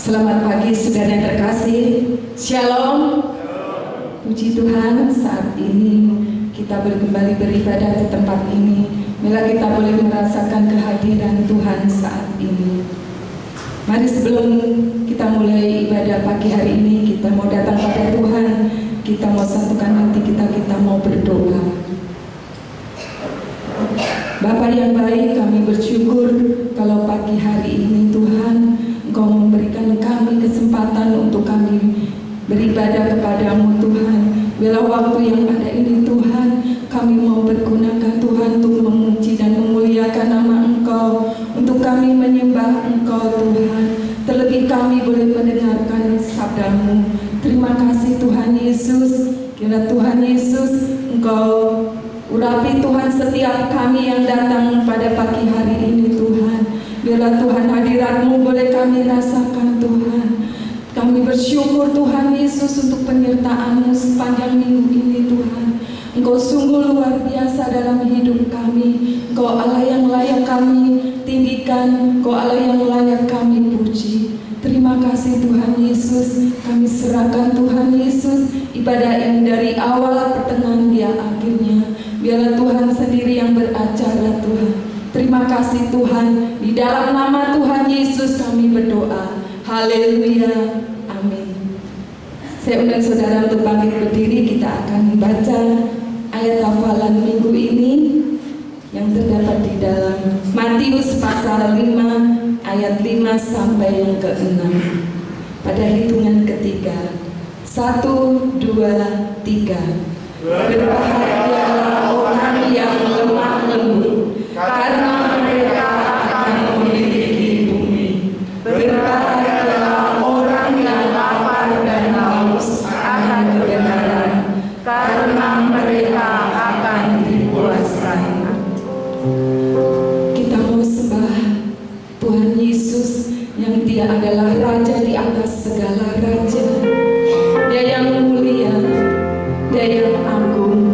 Selamat pagi saudara yang terkasih. Shalom. Puji Tuhan, saat ini kita boleh kembali beribadah di tempat ini. Bila kita boleh merasakan kehadiran Tuhan saat ini. Mari sebelum kita mulai ibadah pagi hari ini, kita mau datang pada Tuhan. Kita mau satukan hati kita mau berdoa. Bapa yang baik, kami bersyukur kalau pagi hari ini Tuhan Engkau memberikan kami kesempatan untuk kami beribadah kepadamu Tuhan. Bila waktu yang ada ini Tuhan, kami mau bergunakan Tuhan untuk memuji dan memuliakan nama Engkau, untuk kami menyembah Engkau Tuhan. Terlebih kami boleh mendengarkan sabdamu. Terima kasih Tuhan Yesus. Kiranya Tuhan Yesus Engkau urapi Tuhan setiap kami yang datang pada pagi hari ini Tuhan. Biarlah Tuhan hadirat-Mu boleh kami rasakan Tuhan. Kami bersyukur Tuhan Yesus untuk penyertaan-Mu sepanjang minggu ini Tuhan. Engkau sungguh luar biasa dalam hidup kami. Engkau Allah yang layak kami tinggikan. Engkau Allah yang layak kami puji. Terima kasih Tuhan Yesus. Kami serahkan Tuhan Yesus ibadah ini dari awal pertengahan dia akhirnya. Biarlah Tuhan sendiri yang beracara Tuhan. Terima kasih Tuhan. Di dalam nama Tuhan Yesus kami berdoa. Haleluya. Amin. Saya undang saudara untuk bangkit berdiri. Kita akan membaca ayat hafalan minggu ini yang terdapat di dalam Matius pasal 5 ayat 5 sampai yang ke-6. Pada hitungan ketiga. 1, 2, 3. Berbahagialah orang yang lemah lembut, karena mereka akan memiliki bumi. Berbahagialah orang yang lapar dan haus akan kebenaran, karena mereka akan dipuaskan. Kita mau sembah Tuhan Yesus yang Dia adalah Raja di atas segala raja. Dia yang mulia, Dia yang agung.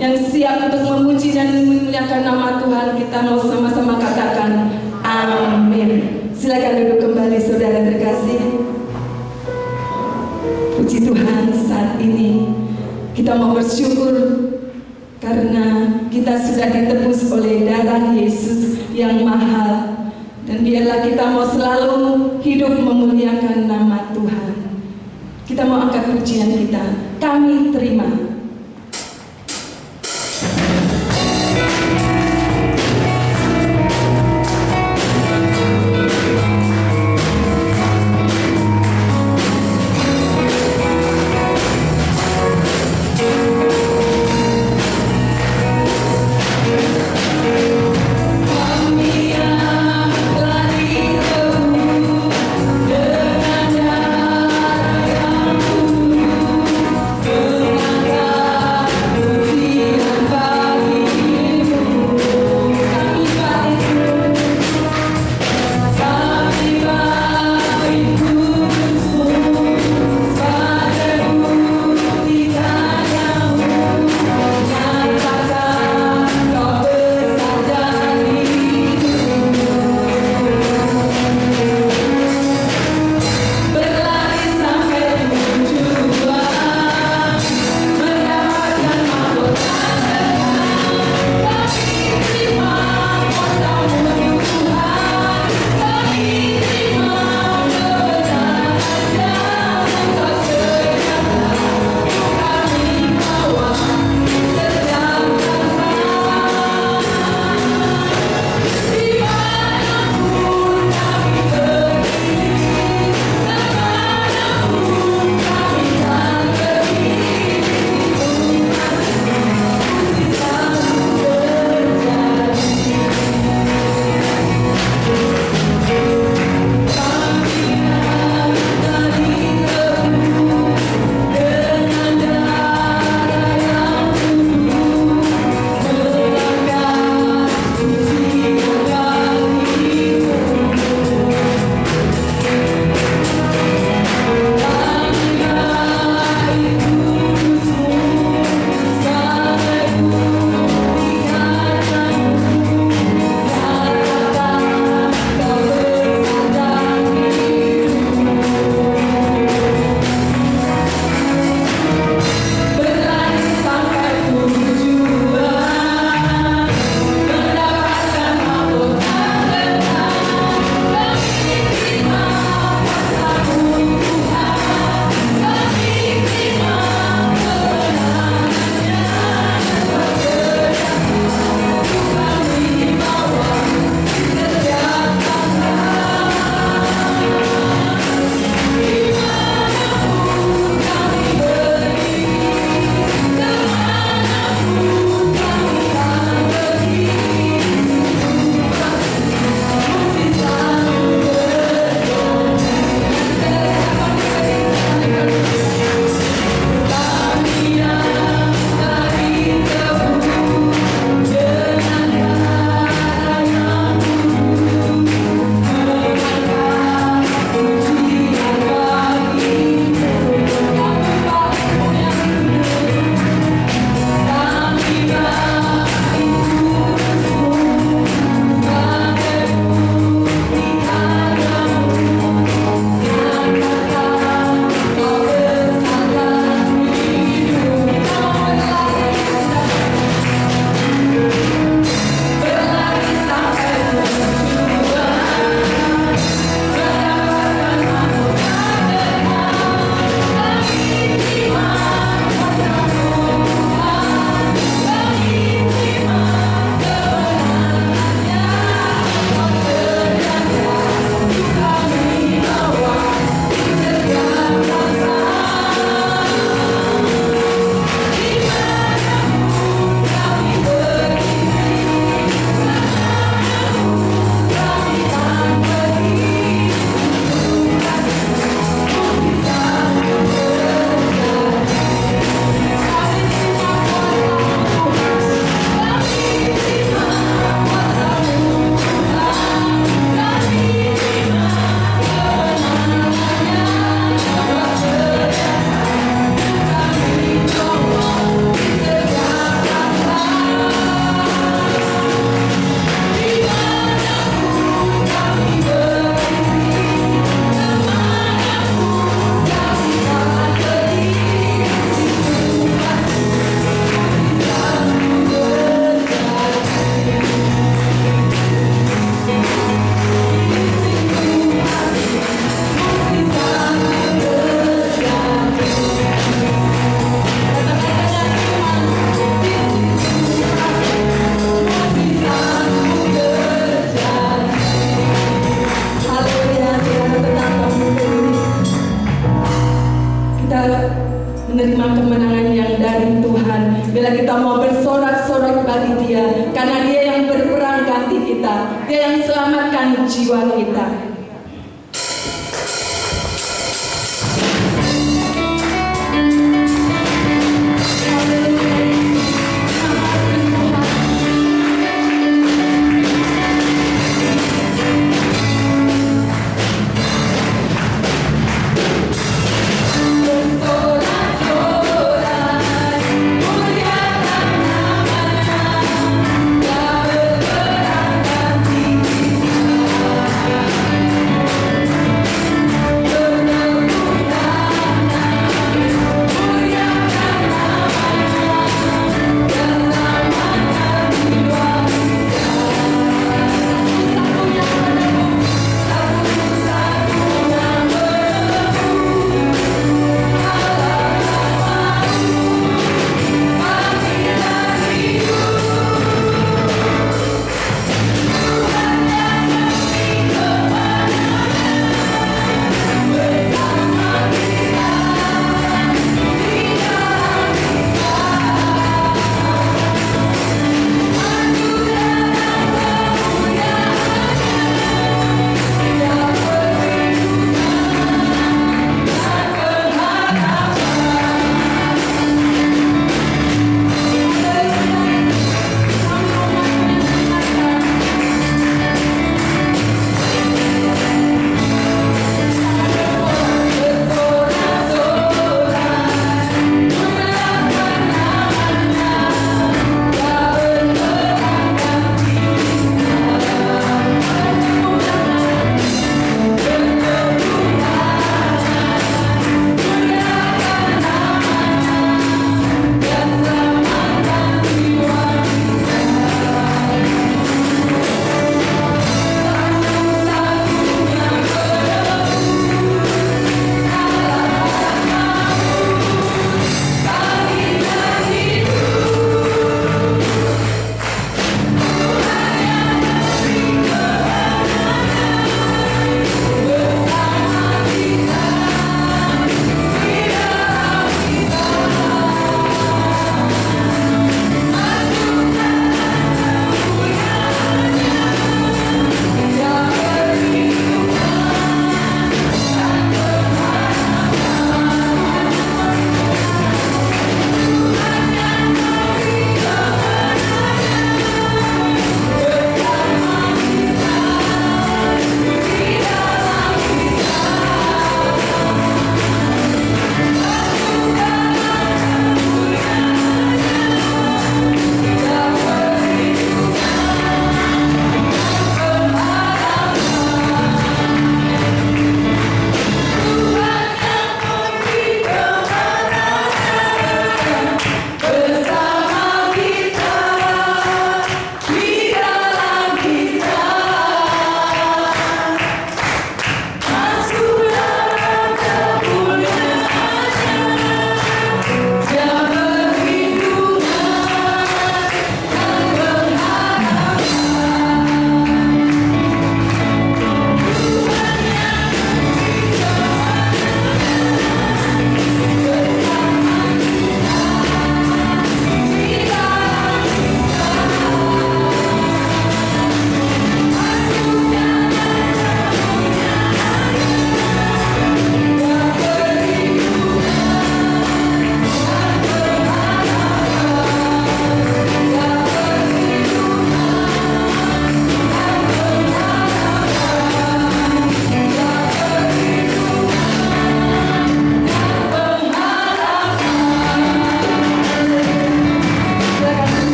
yang siap untuk memuji dan memuliakan nama Tuhan, kita mau sama-sama katakan amin. Silakan duduk kembali saudara terkasih. Puji Tuhan, saat ini kita mau bersyukur karena kita sudah ditebus oleh darah Yesus yang mahal. Dan biarlah kita mau selalu hidup memuliakan nama Tuhan. Kita mau angkat pujian kita. Kami terima. Dengan darah yang tulus, kita menerima kemenangan yang dari Tuhan, bila kita mau bersorak-sorak bagi Dia, karena Dia yang berperang ganti kita, Dia yang selamatkan jiwa kita.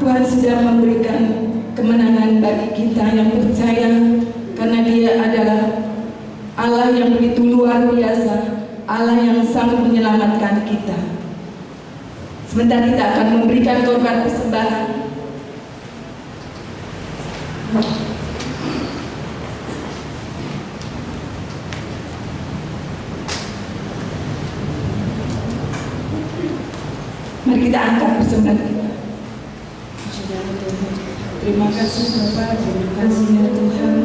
Tuhan sudah memberikan kemenangan bagi kita yang percaya, karena Dia adalah Allah yang begitu luar biasa, Allah yang sanggup menyelamatkan kita. Sebentar kita akan memberikan korban persembahan. Mari kita angkat persembahan kita. Terima kasih Bapak, terima kasih ya Tuhan.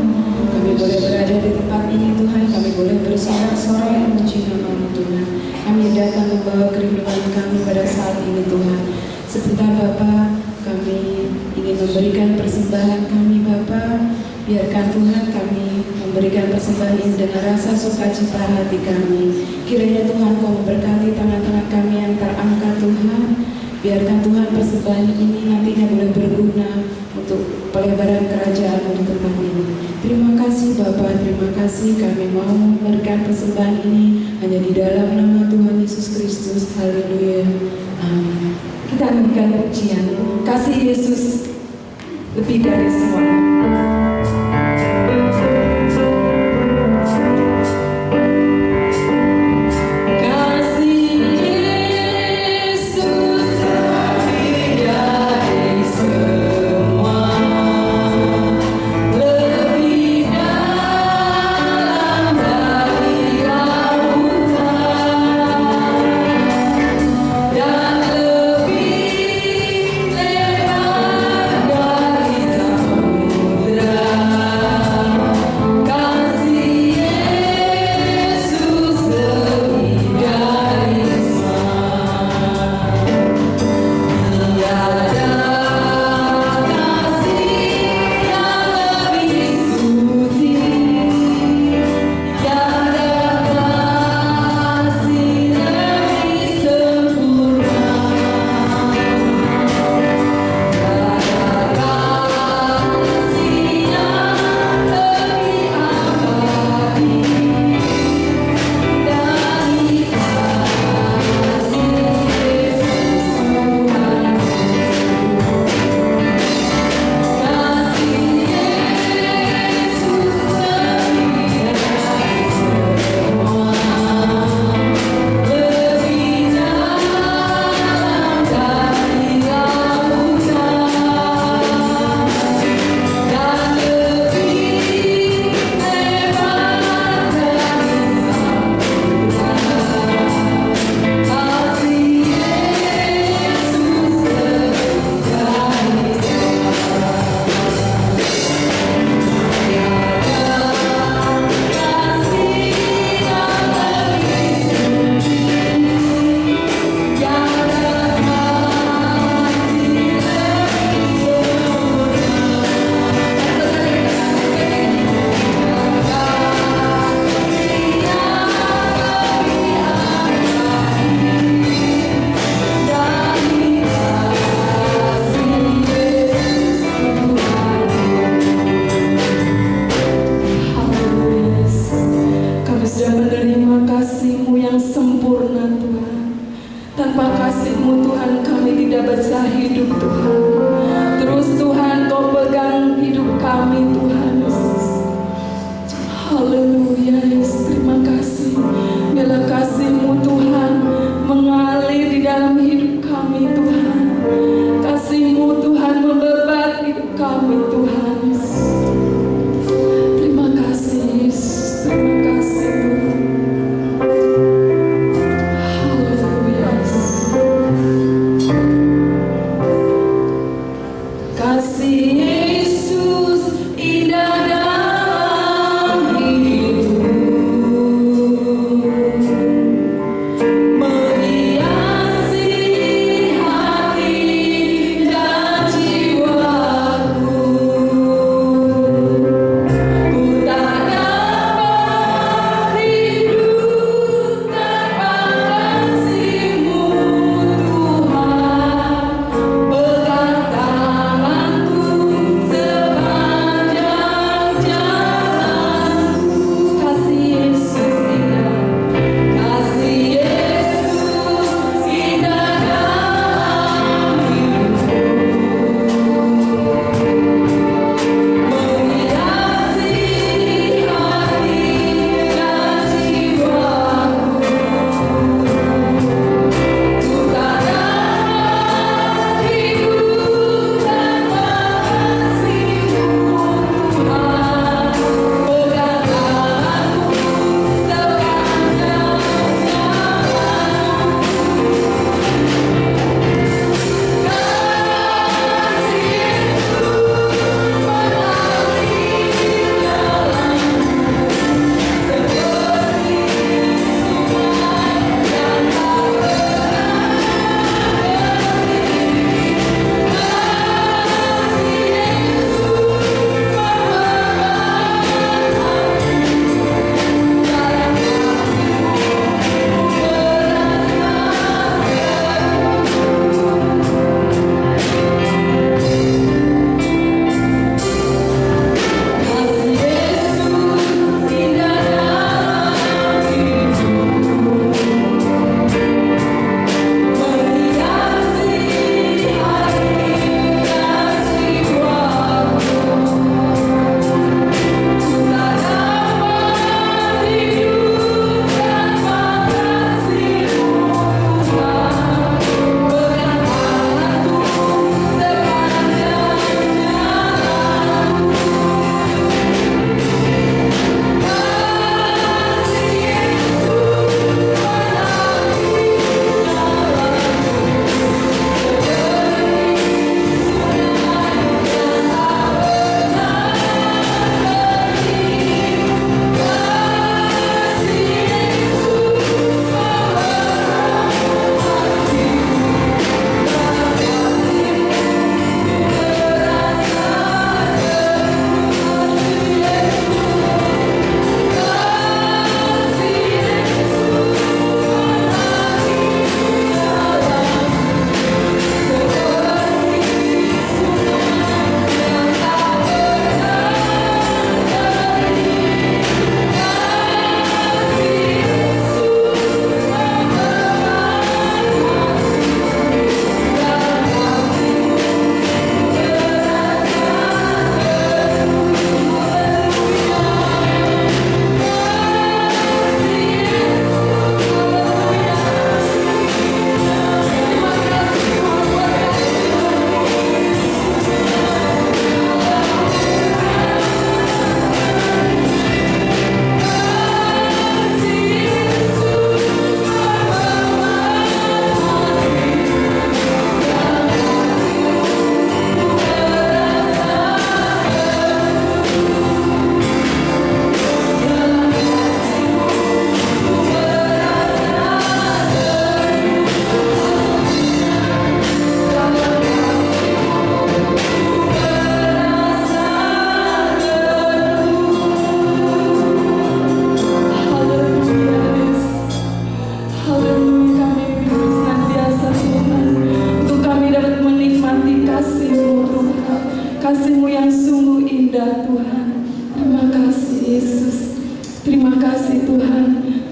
Kami boleh berada di tempat ini Tuhan, kami boleh bersorak-sorai memuji nama-Mu Tuhan. Kami datang membawa kerinduan kami pada saat ini Tuhan. Sebentar Bapa, kami ingin memberikan persembahan kami Bapa. Biarkan Tuhan kami memberikan persembahan ini dengan rasa sukacita hati kami. Kiranya Tuhan Kau memberkati tangan-tangan kami yang terangkat Tuhan. Biarkan Tuhan persembahan ini nantinya boleh berguna untuk pelebaran kerajaan di tempat ini. Terima kasih Bapa, terima kasih kami mau memberikan persembahan ini hanya di dalam nama Tuhan Yesus Kristus. Haleluya. Amin. Kita nyanyikan pujian kasih Yesus lebih dari semuanya.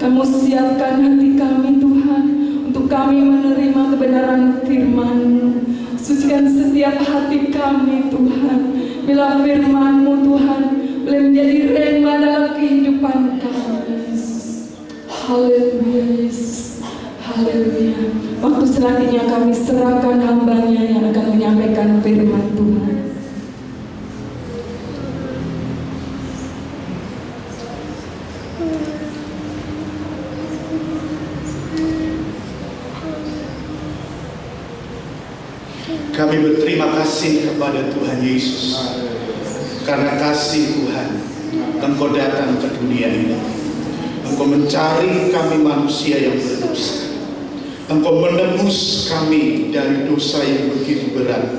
Kamu siapkan hati kami Tuhan, untuk kami menerima kebenaran firman-Mu. Sucikan setiap hati kami Tuhan. Bila firman-Mu Tuhan boleh menjadi rema dalam kehidupan kami. Haleluya Yesus. Haleluya. Waktu selanjutnya kami serahkan hamba-Nya yang akan menyampaikan firman Tuhan. Kami berterima kasih kepada Tuhan Yesus, karena kasih Tuhan Engkau datang ke dunia ini. Engkau mencari kami manusia yang berdosa. Engkau menebus kami dari dosa yang begitu berat,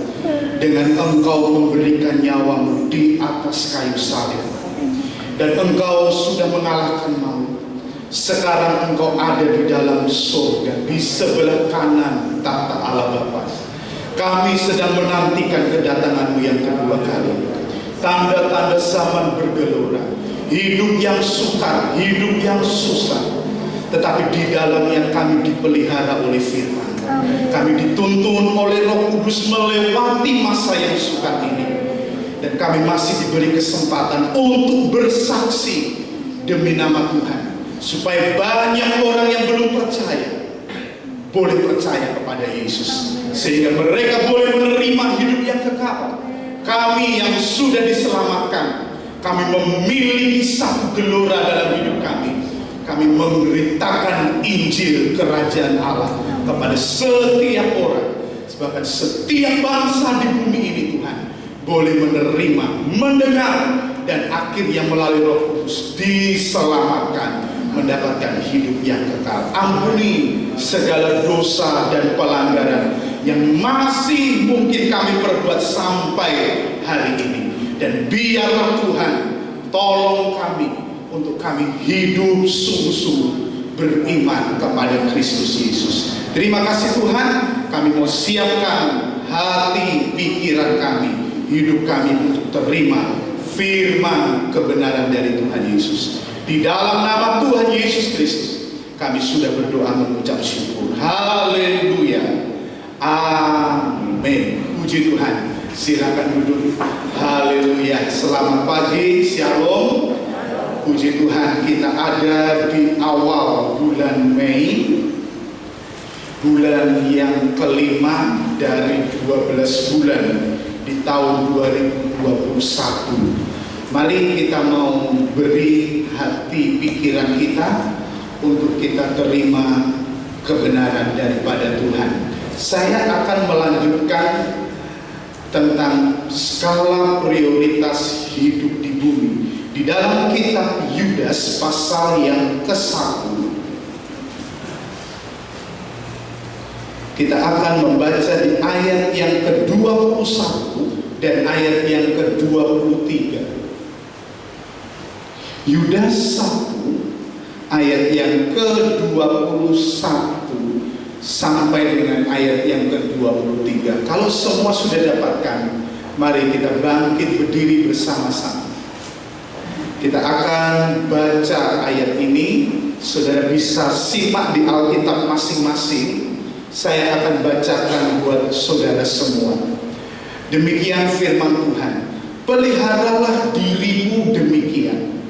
dengan Engkau memberikan nyawa-Mu di atas kayu salib. Dan Engkau sudah mengalahkan maut. Sekarang Engkau ada di dalam surga, di sebelah kanan tahta Allah Bapa. Kami sedang menantikan kedatangan-Mu yang kedua kali. Tanda-tanda zaman bergelora, hidup yang sukar, hidup yang susah, tetapi di dalamnya kami dipelihara oleh firman. Kami dituntun oleh Roh Kudus melewati masa yang sukar ini. Dan kami masih diberi kesempatan untuk bersaksi demi nama Tuhan, supaya banyak orang yang belum percaya boleh percaya kepada Yesus, sehingga mereka boleh menerima hidup yang kekal. Kami yang sudah diselamatkan, kami memiliki satu gelora dalam hidup kami. Kami memberitakan Injil Kerajaan Allah kepada setiap orang, sebabkan setiap bangsa di bumi ini Tuhan boleh menerima, mendengar, dan akhirnya melalui Roh Kudus diselamatkan, mendapatkan hidup yang kekal. Ampuni segala dosa dan pelanggaran yang masih mungkin kami perbuat sampai hari ini. Dan biarlah Tuhan tolong kami untuk kami hidup sungguh-sungguh beriman kepada Kristus Yesus. Terima kasih Tuhan, kami mau siapkan hati pikiran kami, hidup kami untuk terima firman kebenaran dari Tuhan Yesus. Di dalam nama Tuhan Yesus Kristus kami sudah berdoa mengucap syukur. Haleluya. Amin. Puji Tuhan. Silakan duduk. Haleluya. Selamat pagi. Shalom. Puji Tuhan, kita ada di awal bulan Mei, bulan yang kelima dari 12 bulan di tahun 2021. Mari kita mau beri hati pikiran kita untuk kita terima kebenaran daripada Tuhan. Saya akan melanjutkan tentang skala prioritas hidup di bumi di dalam kitab Yudas pasal yang ke-1. Kita akan membaca di ayat yang ke-21 dan ayat yang ke-23. Yudas 1 ayat yang ke-21 sampai dengan ayat yang ke-23. Kalau semua sudah dapatkan, mari kita bangkit berdiri bersama-sama. Kita akan baca ayat ini. Saudara bisa simak di Alkitab masing-masing. Saya akan bacakan buat saudara semua. Demikian firman Tuhan. Peliharalah dirimu demikian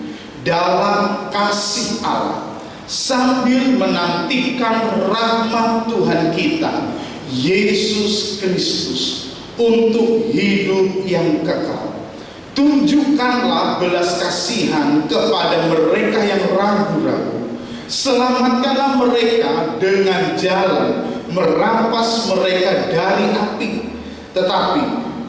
dalam kasih Allah, sambil menantikan rahmat Tuhan kita Yesus Kristus untuk hidup yang kekal. Tunjukkanlah belas kasihan kepada mereka yang ragu-ragu. Selamatkanlah mereka dengan jalan, merampas mereka dari api. Tetapi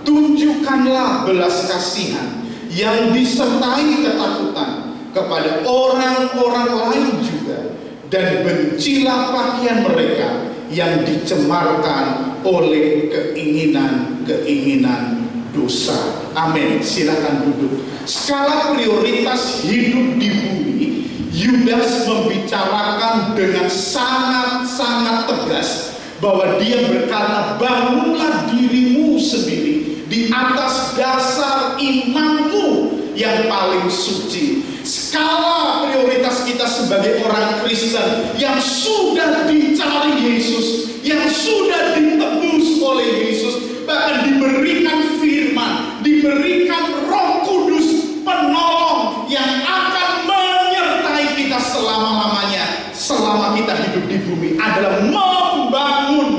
tunjukkanlah belas kasihan yang disertai ketakutan kepada orang-orang lain juga, dan bencilah pakaian mereka yang dicemarkan oleh keinginan-keinginan dosa. Amin. Silakan duduk. Skala prioritas hidup di bumi, Yudas membicarakan dengan sangat-sangat tegas bahwa dia berkata, bangunlah dirimu sendiri di atas dasar imanmu yang paling suci, skala prioritas kita sebagai orang Kristen yang sudah dicari Yesus, yang sudah ditebus oleh Yesus, bahkan diberikan firman, diberikan Roh Kudus penolong yang akan menyertai kita selama-lamanya, selama kita hidup di bumi, adalah membangun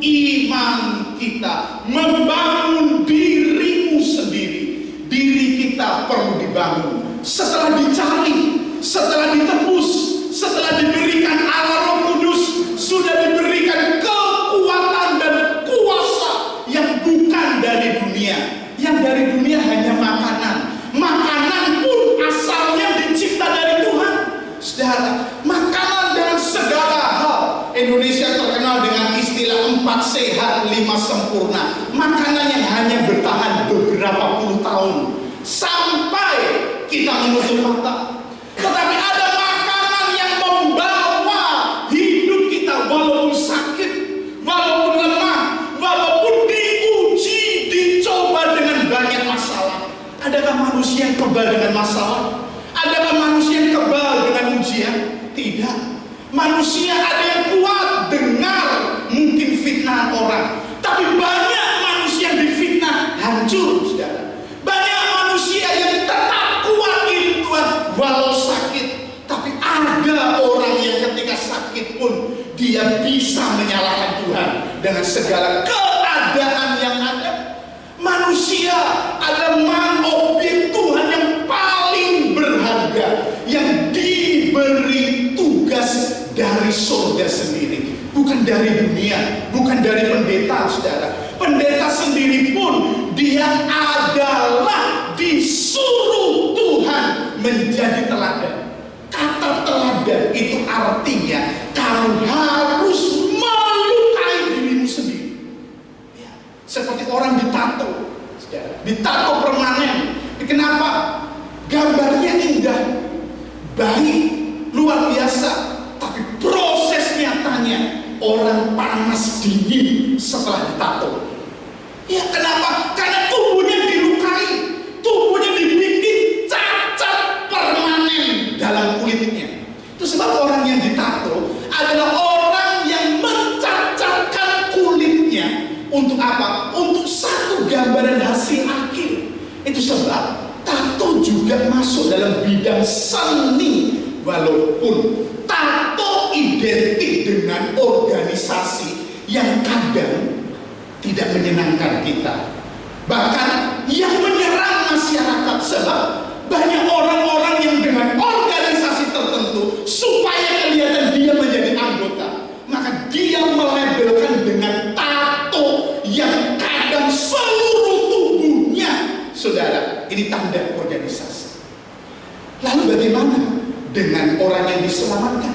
iman kita, membangun dirimu sendiri. Diri kita perlu dibangun. Setelah dicari, setelah ditebus, setelah diberikan Allah Roh Kudus, sudah diberikan kekuatan dan kuasa yang bukan dari dunia. Yang dari dunia hanya makanan. Makanan pun asalnya dicipta dari Tuhan. Saudara, makanan dalam segala hal. Indonesia terkenal dengan istilah 4 sehat 5 sempurna. Makanan yang hanya bertahan beberapa puluh tahun sampai kita menutup mata. Tetapi ada makanan yang membawa hidup kita walaupun sakit, walaupun lemah, walaupun diuji, dicoba dengan banyak masalah. Adakah manusia yang kebal dengan masalah? Adakah manusia yang kebal dengan ujian? Tidak. Manusia ada yang kuat dengar mungkin fitnah orang, tapi banyak manusia yang difitnah hancur, saudara. Banyak manusia yang tetap kuat diri Tuhan walau sakit, tapi ada orang yang ketika sakit pun dia bisa menyalahkan Tuhan dengan segala keadaan yang ada. Manusia adalah objek Tuhan yang paling berharga, yang diberi tugas dari surga sendiri, bukan dari dunia, bukan dari pendeta, saudara. Pendeta sendiri pun dia adalah disuruh Tuhan menjadi teladan. Kata teladan itu artinya kamu harus melukai dirimu sendiri. Ya, seperti orang ditato, saudara. Ditato permanen. Kenapa? Gambarnya indah, baik, luar biasa, tapi proses nyatanya orang panas dingin setelah ditato. Ya, kenapa? Karena tubuhnya dilukai, tubuhnya dibikin cacat permanen dalam kulitnya. Itu sebab orang yang ditato adalah orang yang mencacatkan kulitnya. Untuk apa? Untuk satu gambaran hasil akhir. Itu sebab tato juga masuk dalam bidang seni, walaupun tato identik dengan organisasi yang kadang tidak menyenangkan kita, bahkan yang menyerang masyarakat. Sebab banyak orang-orang yang dengan organisasi tertentu, supaya kelihatan dia menjadi anggota, maka dia melabelkan dengan tato yang kadang seluruh tubuhnya, saudara. Ini tanda organisasi. Lalu bagaimana dengan orang yang diselamatkan?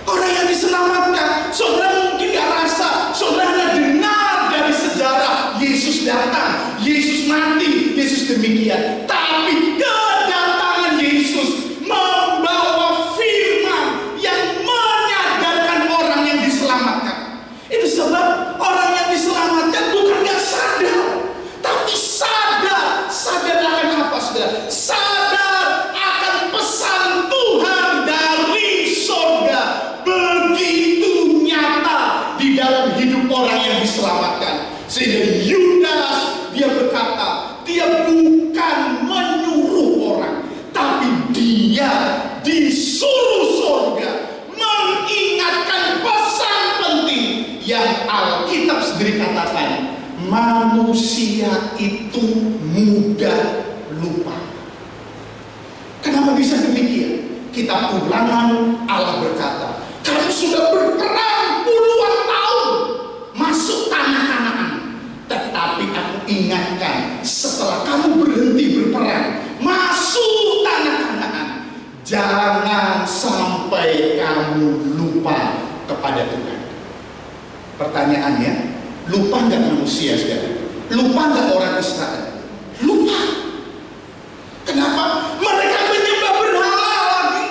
Orang yang diselamatkan, saudara mungkin gak rasa, saudara dengar dari sejarah Yesus datang, Yesus mati, Yesus demikian. Tapi kedatangan Yesus membawa firman yang menyadarkan orang yang diselamatkan. Itu sebab orang yang diselamatkan bukan gak sadar, tapi sadar. Sadar akan apa, saudara? Sadar akan pesan Tuhan dari surga begitu nyata di dalam hidup orang yang diselamatkan. Sehingga Yudas dia berkata, dia bukan menyuruh orang, tapi dia disuruh surga mengingatkan pesan penting yang Alkitab sendiri katakan, manusia itu mudah lupa. Kenapa bisa demikian? Kitab Ulangan Allah berkata, kamu sudah berperang puluhan tahun masuk tanah Kanaan, tetapi aku ingatkan, setelah kamu berhenti berperang masuk tanah Kanaan, jangan sampai kamu lupa kepada Tuhan. Pertanyaannya, lupa nggak manusia, saudara? Lupa nggak orang Israel? Lupa. Kenapa? Mereka menyembah berhala lagi.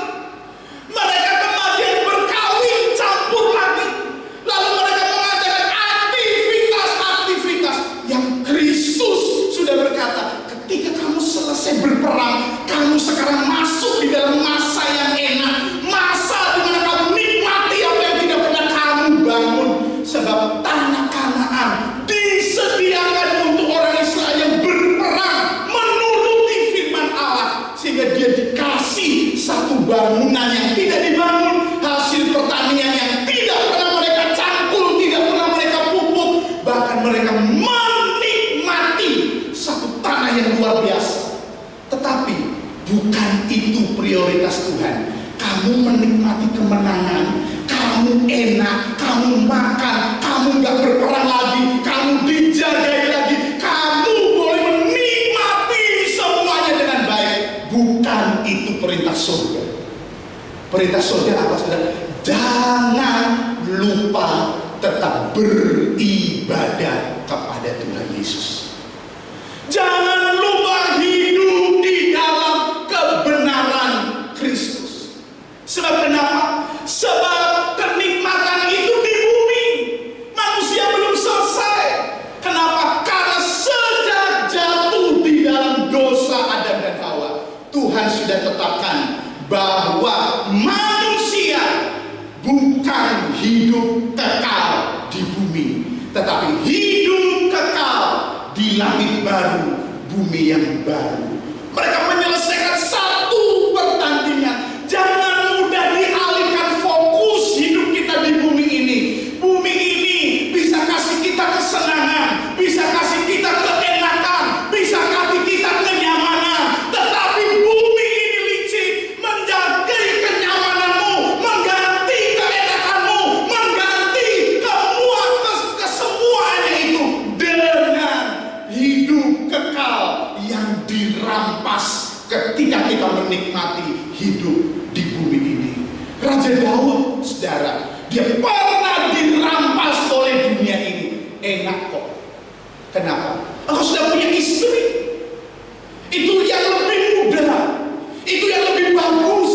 Mereka kemudian berkawin campur lagi. Lalu mereka mengadakan aktivitas-aktivitas yang Kristus sudah berkata, ketika kamu selesai berperang, kamu sekarang masuk menikmati kemenangan, kamu enak, kamu makan, kamu gak berperang lagi, kamu dijagai lagi, kamu boleh menikmati semuanya dengan baik. Bukan itu perintah surga. Perintah surga apa, saudara? Jangan lupa tetap beribadah kepada Tuhan Yesus. Jangan lupa hidup di dalam kebenaran Kristus. Sebab kenapa? Sebab kenikmatan itu di bumi manusia belum selesai. Kenapa? Karena sejak jatuh di dalam dosa Adam dan Hawa, Tuhan sudah tetapkan bahwa manusia bukan hidup kekal di bumi, tetapi hidup kekal di langit baru, bumi yang baru. Mereka menyelesaikan satu pertandingan. Jangan mudah dialihkan fokus hidup kita di bumi ini. Bumi ini bisa kasih kita kesenangan, bisa kasih kita keenakan, bisa kasih kita kenyamanan. Tetapi bumi ini licik, menjaga kenyamananmu, mengganti keenakanmu, mengganti kesemuanya itu dengan hidup kekal yang dirampas ketika kita menikmati hidup di bumi ini. Raja Daud, saudara, dia pernah dirampas oleh dunia ini. Enak kok. Kenapa? Engkau sudah punya istri, itu yang lebih muda, itu yang lebih bagus,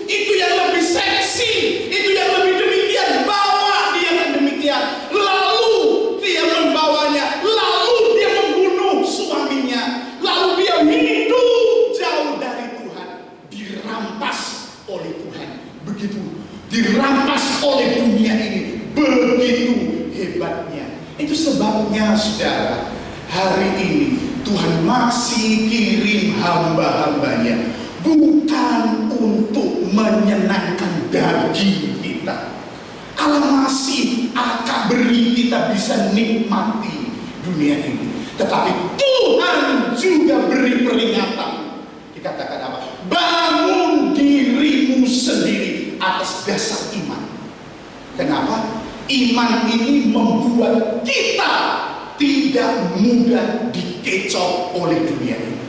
itu yang lebih seksi, itu yang lebih demikian. Bawa dia yang demikian, lalu dia membawanya, lalu dia membunuh suaminya, lalu dia hidup jauh dari Tuhan, dirampas oleh Tuhan. Begitu dirampas oleh dunia ini, begitu hebatnya. Itu sebabnya, saudara, hari ini Tuhan masih kirim hamba-hambanya, bukan untuk menyenangkan daging kita. Allah masih akan beri kita bisa nikmati dunia ini, tetapi Tuhan juga beri peringatan. Dikatakan apa? Bangun dirimu sendiri atas dasar iman. Kenapa? Iman ini membuat kita tidak mudah dikecoh oleh dunia ini.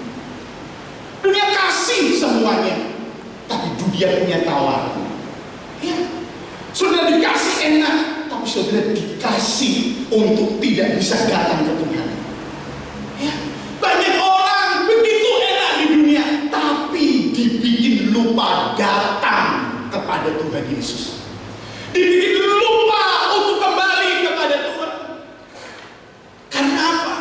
Dunia kasih semuanya, tapi dunia punya tawaran. Ya, sudah dikasih enak, tapi sudah dikasih untuk tidak bisa datang ke Tuhan. Ya, banyak orang begitu enak di dunia, tapi dibikin lupa datang kepada Tuhan Yesus. Dibikin lupa untuk kembali kepada Tuhan. Karena apa?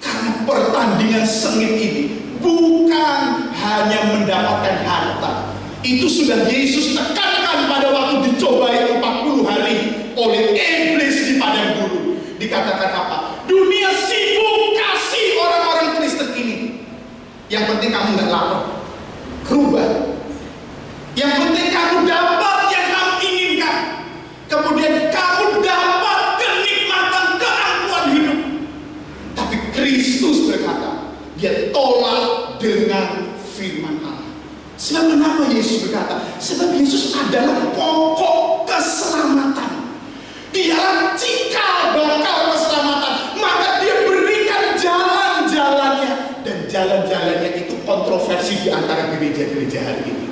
Karena pertandingan sengit ini bukan hanya mendapatkan harta. Itu sudah Yesus tekankan pada waktu dicobai 40 hari oleh iblis di padang gurun. Dikatakan apa? Dunia sibuk kasih orang-orang Kristen ini. Yang penting kamu nggak lapar, kerubah. Yang penting kamu dapat yang kamu inginkan. Kemudian kamu dapat kenikmatan keangkuhan hidup. Tapi Kristus berkata, dia tolak dengan firman Allah. Sebab kenapa Yesus berkata? Sebab Yesus adalah pokok keselamatan. Dialah cikal bakal keselamatan. Maka dia berikan jalan-jalannya. Dan jalan-jalannya itu kontroversi di antara gereja-gereja hari ini.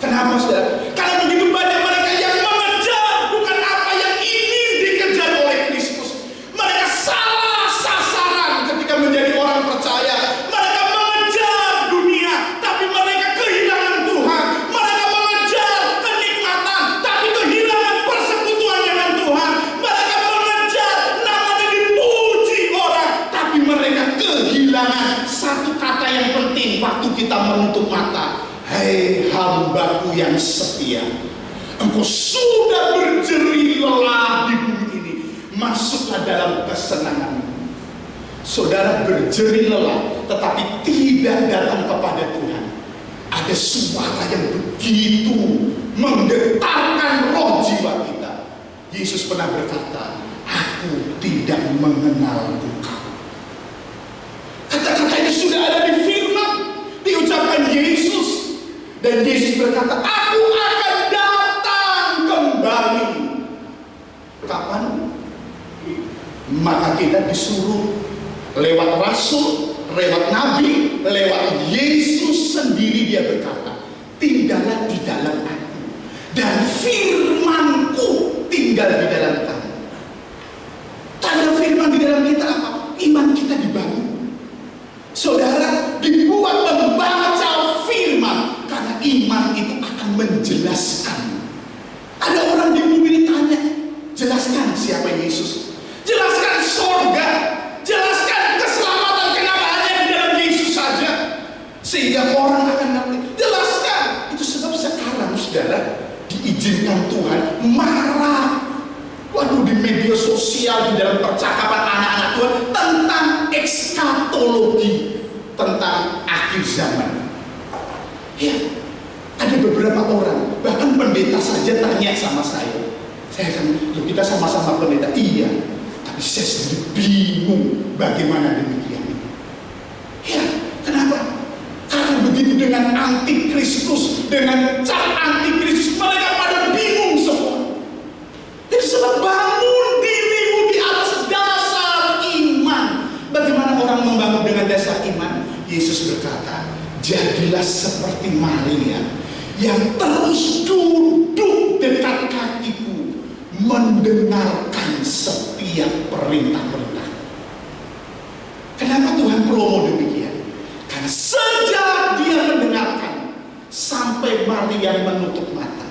Kenapa, saudara? Karena begitu banyak mereka yang mengejar bukan apa yang ingin dikejar oleh Kristus. Mereka salah sasaran ketika menjadi orang percaya. Mereka mengejar dunia, tapi mereka kehilangan Tuhan. Mereka mengejar kenikmatan, tapi kehilangan persekutuan dengan Tuhan. Mereka mengejar namanya dipuji orang, tapi mereka kehilangan satu kata yang penting waktu kita menutup mata. Hai hambaku yang setia, engkau sudah berjerih lelah di bumi ini, masuklah dalam kesenangan. Saudara berjerih lelah tetapi tidak datang kepada Tuhan. Ada suara yang begitu menggetarkan roh jiwa kita. Yesus pernah berkata, aku tidak mengenal engkau. Kata-kata ini sudah ada di firman, diucapkan Yesus. Dan Yesus berkata, aku akan datang disuruh lewat rasul, lewat nabi, lewat Yesus sendiri. Dia berkata, tinggallah di dalam aku dan firman-Ku tinggal di dalam kamu. Tanda firman di dalam kita apa? Iman kita dibangun. Saudara, dibuat membaca firman, karena iman itu akan menjelaskan. Ada orang di bumi ini tanya, jelaskan siapa Yesus, jelaskan sorga, jelaskan keselamatan, kenapa hanya di dalam Yesus saja, sehingga orang akan ngerti. Jelaskan. Itu sebab sekarang saudara diizinkan Tuhan marah. Waduh, di media sosial, di dalam percakapan anak-anak Tuhan tentang ekskatologi, tentang akhir zaman. Ya, ada beberapa orang, bahkan pendeta saja tanya sama saya akan, kita sama-sama pendeta. Iya, tapi saya sendiri bingung bagaimana demikian. Ya, kenapa? Karena begitu dengan antikristus, dengan cap antikristus, mereka pada bingung semua. Jadi sebab bangun dirimu di atas dasar iman. Bagaimana orang membangun dengan dasar iman? Yesus berkata, jadilah seperti Maria yang terus duduk dekat kakiku, mendengarkan setiap perintah-perintah. Kenapa Tuhan promo demikian? Karena sejak dia mendengarkan sampai Maria menutup mata,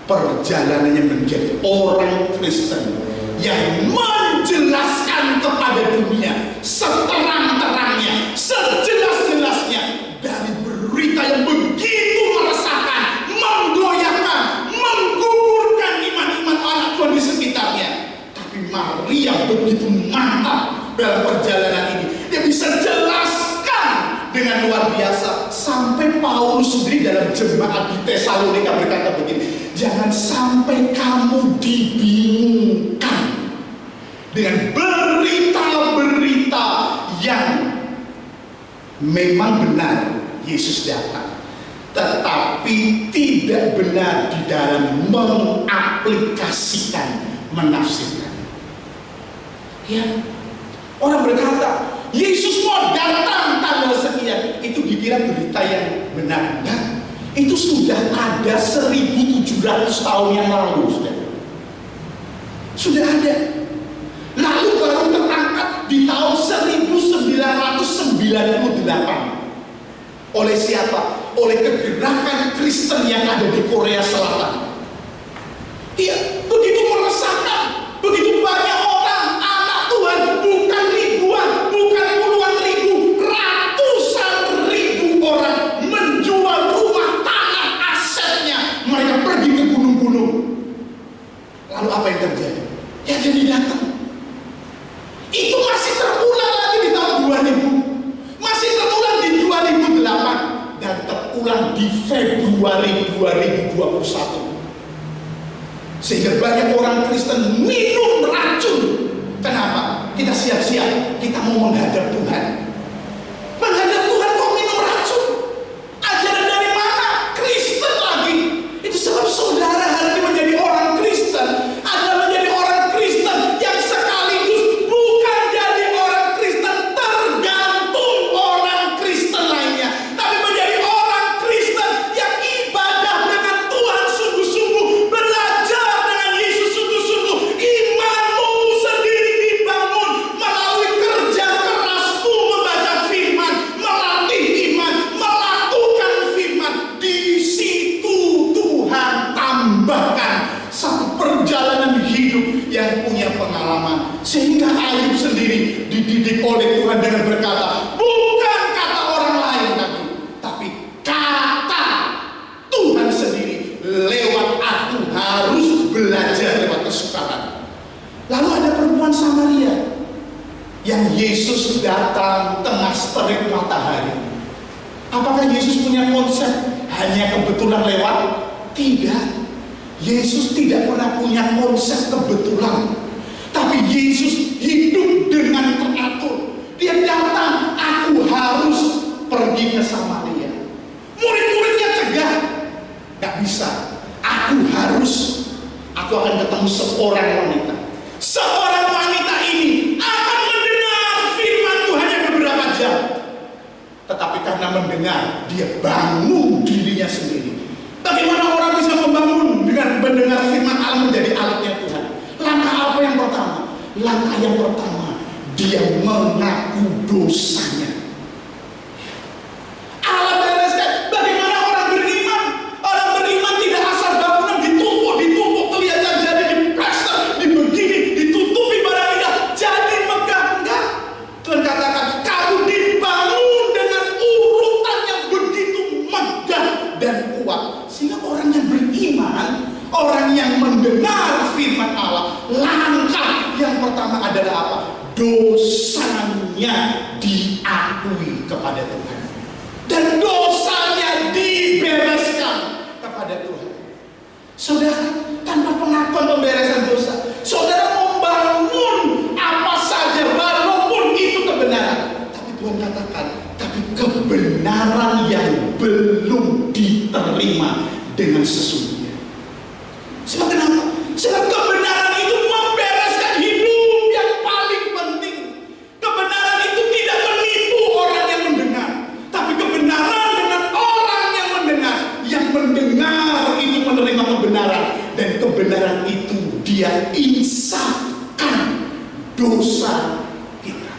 perjalanannya menjadi orang Kristen yang menjelaskan kepada dunia seterang-terangnya, sejelas-jelasnya, dari berita yang begitu meresahkan, menggoyahkan, menggugurkan iman-iman anak Tuhan di sekitarnya. Tapi Maria begitu mantap dalam perjalanan ini. Dia bisa jelaskan dengan luar biasa. Sampai Paulus sendiri dalam jemaat di Tesalonika berkata begini, jangan sampai kamu dibingungkan dengan berita-berita yang memang benar Yesus datang, tetapi tidak benar di dalam mengaplikasikan, menafsirkan. Ya, orang berkata Yesus mau datang tanggal sekian, itu dikira berita yang benar. Dan itu sudah ada 1700 tahun yang lalu, sudah ada. Lalu baru terangkat di tahun 1998 oleh siapa? Oleh kegerakan Kristen yang ada di Korea Selatan. Iya, begitu meresahkan, begitu banyak orang, anak Tuhan, bukan ribuan, bukan puluhan ribu, ratusan ribu orang menjual rumah, tanah, asetnya. Mereka pergi ke gunung-gunung. Lalu apa yang terjadi? Ya, jadi datang. Itu masih terulang lagi di tahun 2000, masih terulang di 2008, dan terulang di Februari 2021. Sehingga banyak orang Kristen minum racun. Kenapa? Kita siap-siap, kita mau menghadap Tuhan. Menghadap Tuhan kok minum racun? Ajaran dari mana? Kristen lagi. Itu sebab saudara hari ini menjadi orang Kristen adalah menjadi orang Kristen yang sekaligus bukan jadi orang Kristen tergantung orang Kristen lainnya, tapi menjadi orang Kristen yang ibadah dengan Tuhan sungguh-sungguh, belajar dengan Yesus sungguh-sungguh. Imanmu sendiri dibangun melalui kerja kerasmu membaca firman, melatih iman, melakukan firman. Di situ Tuhan tambahkan satu perjalanan hidup yang punya pengalaman, sehingga Ayub sendiri dididik oleh Tuhan dengan berkata, bukan kata orang lain tapi kata Tuhan sendiri. Lewat aku harus belajar lewat kesukaran. Lalu ada perempuan Samaria yang Yesus datang tengah terik matahari. Apakah Yesus punya konsep hanya kebetulan lewat? Tidak. Yesus tidak pernah punya konsep kebetulan, tapi Yesus hidup dengan teratur. Dia datang, aku harus pergi ke Samaria. Murid-muridnya cegah, gak bisa. Aku akan ketemu seorang wanita. Seorang wanita ini akan karena mendengar, dia bangun dirinya sendiri. Bagaimana orang bisa membangun dengan mendengar firman Allah menjadi alatnya Tuhan? Langkah apa yang pertama? Langkah yang pertama, dia mengaku dosanya. Allah bereskan. Bagaimana orang beriman? Orang beriman tidak asal bangunan ditumpuk kelihatan jadi diplester, dibegini, ditutupi barang indah, jadi megah. Enggak. Tuhan katakan, kamu dibangun dengan urutan yang begitu megah dan kuat. Sehingga orang yang beriman, orang yang mendengar firman Allah, langkah yang pertama adalah apa? Dosanya diakui kepada Tuhan. Dan dosanya dibereskan kepada Tuhan. Saudara, tanpa pengakuan pemberesan dosa, saudara membangun apa saja walaupun itu kebenaran. Tapi Tuhan katakan, tapi kebenaran yang belum diterima dengan sesungguhnya. Sebab kenapa? Sebab kebenaran itu membereskan hidup yang paling penting. Kebenaran itu tidak menipu orang yang mendengar, tapi kebenaran dengan orang yang mendengar. Yang mendengar itu menerima kebenaran, dan kebenaran itu dia insafkan dosa kita.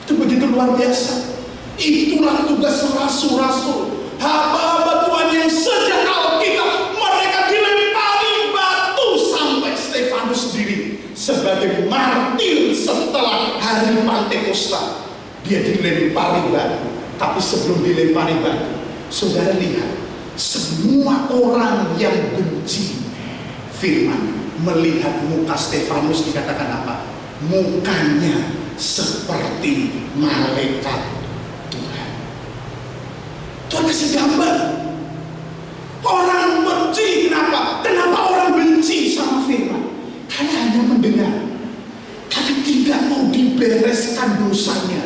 Itu begitu luar biasa. Itulah tugas rasul-rasul, hamba-hamba Tuhan yang sejak Alkitab mereka dilempari batu sampai Stefanus sendiri sebagai martir setelah hari Pantekosta. Dia dilempari batu. Tapi sebelum dilempari batu, saudara lihat, semua orang yang benci firman melihat muka Stefanus, dikatakan apa? Mukanya seperti malaikat Tuhan. Tuhan kasih gambar. Orang benci, kenapa? Kenapa orang benci sama firman? Karena hanya mendengar, tapi tidak mau dibereskan dosanya.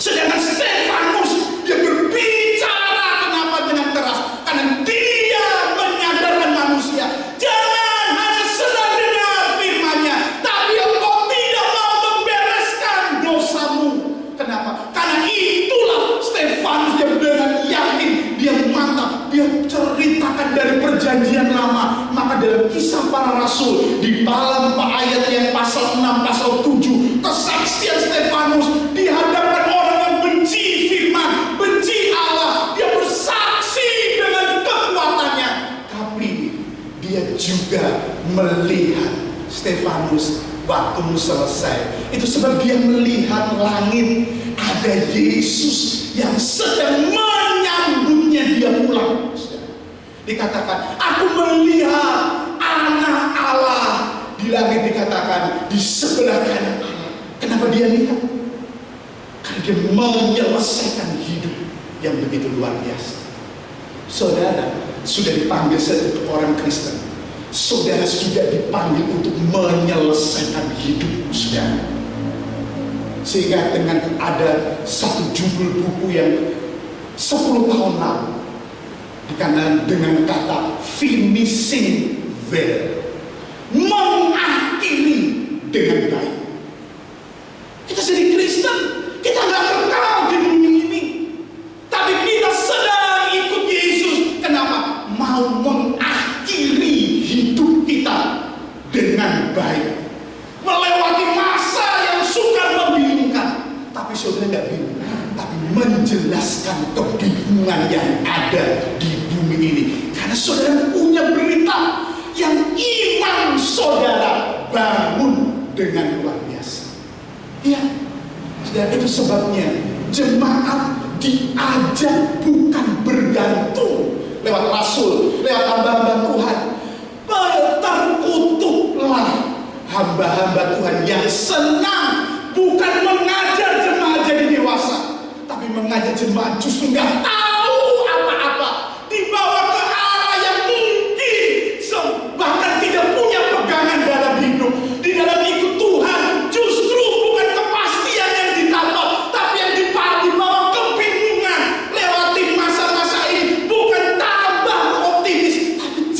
Sedangkan Stefanus, dia berbicara kenapa dengan keras? Karena dia menyadarkan manusia, jangan hanya sedang dengar firman-Nya, tapi engkau tidak mau membereskan dosamu. Kenapa? Karena itulah Stefanus yang dengan yakin, dia mantap, dia ceritakan dari perjanjian lama. Maka dalam Kisah Para Rasul di dalam ayat yang pasal 6, pasal 7, kesaksian Stefanus di hadapan orang yang benci firman, benci Allah, dia bersaksi dengan kekuatannya. Tapi dia juga melihat Stefanus waktu selesai. Itu sebab dia melihat langit, ada Yesus yang sedang menyambutnya dia pulang. Dikatakan, aku melihat anak Allah di langit, dikatakan di sebelah kanan Allah. Kenapa dia lihat? Karena dia menyelesaikan hidup yang begitu luar biasa. Saudara sudah dipanggil sebagai orang Kristen. Saudara sudah dipanggil untuk menyelesaikan hidup saudara. Sehingga dengan ada satu judul buku yang 10 tahun lalu, karena dengan kata finishing well, mengakhiri dengan baik. Kita jadi Kristen, kita nggak kekal di bumi ini, tapi kita sedang ikut Yesus. Kenapa? Mau mengakhiri hidup kita dengan baik, melewati masa yang sukar membingungkan. Tapi saudara nggak bingung, tapi menjelaskan kebingungan yang ada di bumi ini. Karena saudara punya berita yang iman saudara bangun dengan luar biasa. Ya, dan itu sebabnya jemaat diajak bukan bergantung lewat rasul, lewat hamba-hamba Tuhan. Terkutuklah hamba-hamba Tuhan yang senang bukan mengajar jemaat jadi dewasa, tapi mengajar jemaat justru nggak tahu apa-apa, dibawa ke arah yang mungkin bahkan tidak punya pegangan dalam hidup. Di dalam ikut Tuhan justru bukan kepastian yang ditambah, tapi yang dibawa kebingungan. Lewati masa-masa ini bukan tambah optimis, tapi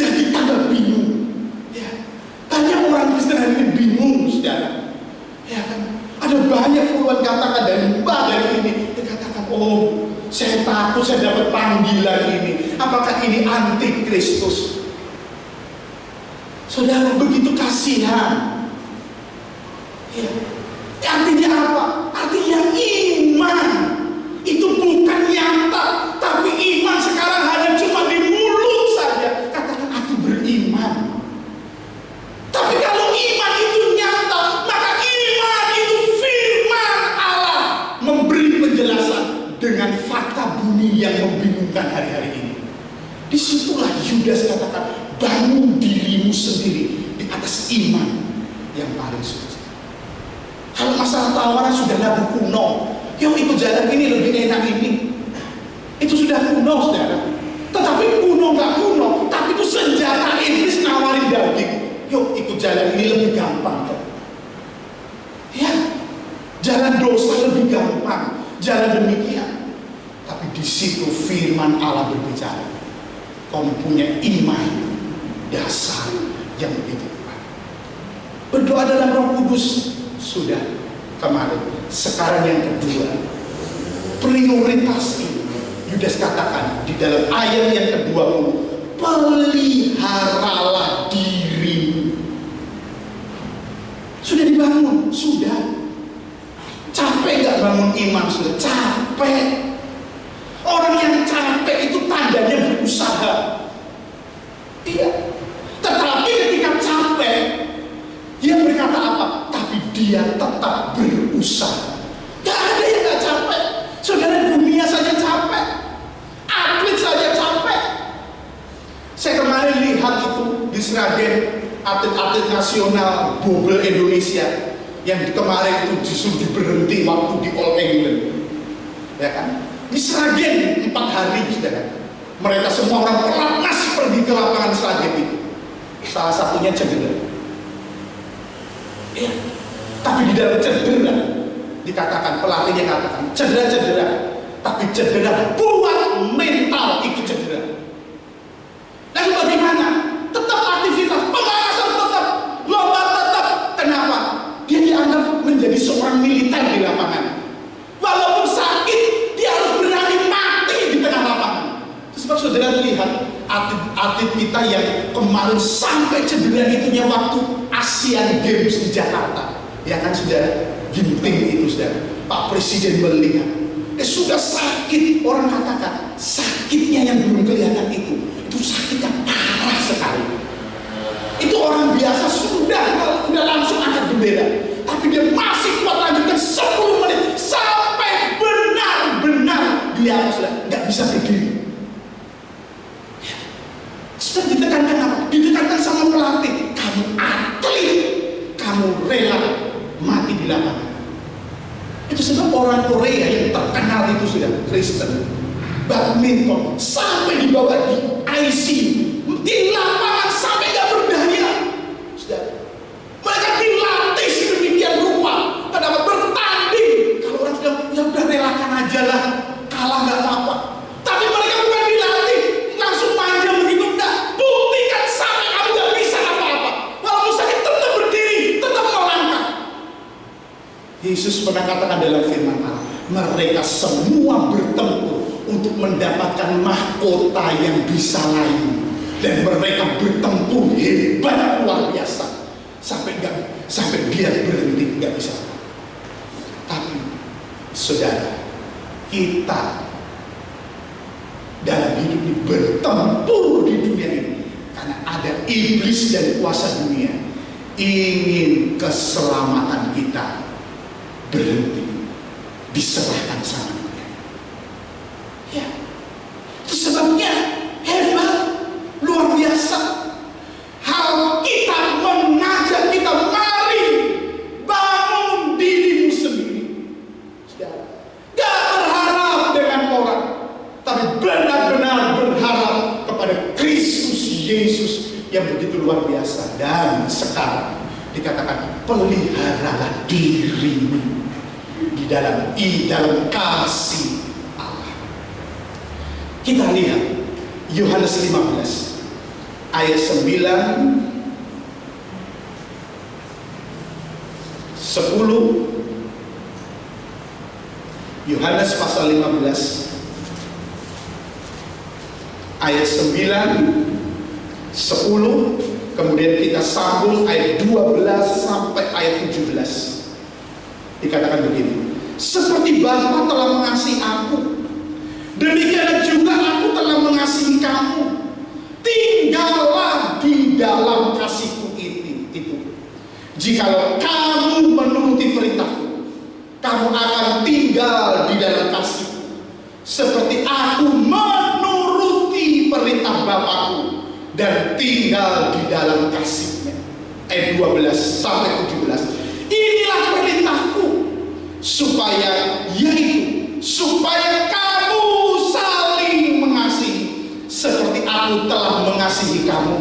takut saya dapat panggilan ini. Apakah ini anti Kristus? Saudara, begitu kasihan. Ya. Artinya apa? Artinya iman itu bukan nyata, tapi iman sekarang hanya cuma di mulut saja. Katakan aku beriman. Tapi kalau iman itu nyata, maka iman itu firman Allah memberi penjelasan dengan fakta bumi yang membingungkan hari-hari ini. Disitulah Yudas katakan, bangun dirimu sendiri di atas iman yang paling suci. Kalau masalah tawaran sudah lagu kuno, yuk ikut jalan ini lebih enak ini. Itu sudah kuno, saudara. Tetapi kuno nggak kuno, tapi itu senjata iblis nawarin daging. Yuk ikut jalan ini lebih gampang. Ya, jalan dosa lebih gampang, jalan demikian. Tapi di situ firman Allah berbicara. Kau mempunyai iman dasar yang begitu kuat. Berdoa dalam Roh Kudus sudah kemarin. Sekarang yang kedua, prioritas ini Yudas katakan di dalam ayat yang ke-20, peliharalah dirimu. Sudah dibangun, sudah. Capek gak bangun iman? Sudah capek. Orang yang capek itu tandanya berusaha. Iya. Tetapi ketika capek, dia berkata apa? Tapi dia tetap berusaha. Gak ada yang gak capek. Saudara, dunia saja capek. Atlet saja capek. Saya kemarin lihat itu di Sragen, atlet-atlet nasional bobel Indonesia yang kemarin itu disuruh diberhenti waktu di All England. Ya kan? Di Sragen 4 hari, saudara. Mereka semua orang pelatnas pergi ke lapangan Sragen itu. Salah satunya cedera. Ya. Tapi di dalam cedera dikatakan, pelatihnya katakan cedera, tapi cedera buat mental ikut cedera. Lalu bagaimana? Tetap aktivitas, pemanasan tetap, lomba tetap. Kenapa? Dia dianggap menjadi seorang militer di lapangan. Walaupun sakit, dia harus berani mati di tengah lapangan. Sebab saudara lihat atlet kita yang kemarin sampai cedera itunya waktu Asian Games di Jakarta. Ya kan, saudara, ginting itu, saudara. Pak Presiden melihat, sudah sakit. Orang katakan sakitnya yang belum kelihatan itu sakitnya parah sekali. Itu orang biasa sudah langsung angkat bendera, tapi dia masih kuat lanjutkan 10 menit sampai benar-benar dia sudah nggak bisa berdiri. Sudah ditekankan apa? Ditekankan sama pelatih, kamu atlet, kamu rela mati di lapangan. Itu sebab orang Korea yang terkenal itu sudah Kristen, badminton sampai dibawa di ICU, di lapangan sampai nggak berdaya. Sudah, mereka dilatih sedemikian rupa. Kenapa? Bertanding. Kalau orang sudah, ya udah relakan aja lah, kalah nggak apa-apa. Tapi mereka bukan dilatih langsung manja begitu, enggak. Buktikan sampai kamu nggak bisa apa-apa. Walaupun sakit tetap berdiri, tetap melangkah. Yesus pernah katakan dalam firman Allah, mereka semua bertempur untuk mendapatkan mahkota yang bisa layu, dan mereka bertempur hebat luar biasa sampai dia berhenti nggak bisa. Tapi saudara, kita dalam hidup ini bertempur di dunia ini karena ada iblis dan kuasa dunia ingin keselamatan kita berhenti, diserahkan sama dia. Ya, itu sebabnya hebat, luar biasa. Hal kita mengajak kita, mari bangun dirimu sendiri. Gak berharap dengan orang, tapi benar-benar berharap kepada Kristus Yesus yang begitu luar biasa. Dan sekarang dikatakan, peliharalah dirimu di dalam kasih Allah. Kita lihat Yohanes 15 ayat 9, 10. Yohanes pasal 15 ayat 9, 10, kemudian kita sambung ayat 12 sampai ayat 17. Dikatakan begini, seperti Bapa telah mengasihi aku, demikian juga aku telah mengasihi kamu. Tinggallah di dalam kasihku itu. Jikalau kamu menuruti perintahku, kamu akan tinggal di dalam kasihku, seperti aku menuruti perintah Bapakku dan tinggal di dalam kasihnya. Ayat 12 sampai 17. Inilah perintahku, supaya kamu saling mengasihi seperti aku telah mengasihi kamu.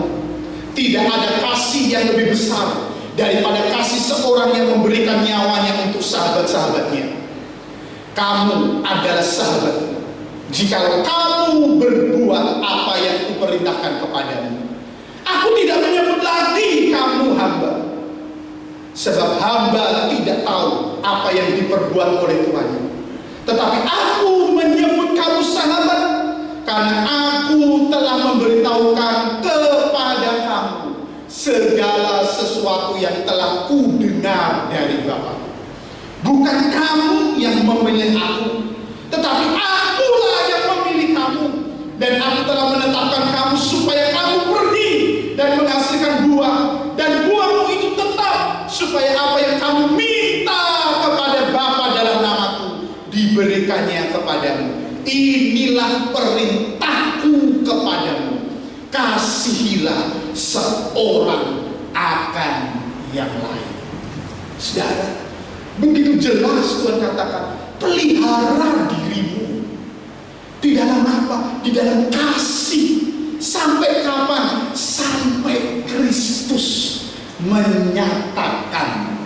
Tidak ada kasih yang lebih besar daripada kasih seorang yang memberikan nyawanya untuk sahabat-sahabatnya. Kamu adalah sahabatku jikalau kamu berbuat apa yang kuperintahkan kepadamu. Aku tidak menyebut lagi kamu hamba, sebab hamba tidak tahu apa yang diperbuat oleh Tuhannya. Tetapi aku menyebut kamu sahabat, karena aku telah memberitahukan kepada kamu segala sesuatu yang telah kudengar dari Bapa. Bukan kamu yang memilih aku, tetapi akulah yang memilih kamu. Dan aku telah menetapkan kamu supaya kamu pergi dan menghasilkan buah, dan buahmu itu tetap, supaya apa yang kamu minta kepada Bapa dalam namaku diberikannya kepadamu. Inilah perintahku kepadamu, kasihilah seorang akan yang lain. Saudara, begitu jelas Tuhan katakan, pelihara dirimu. Di dalam apa? Di dalam kasih. Sampai kapan? Sampai Kristus menyatakan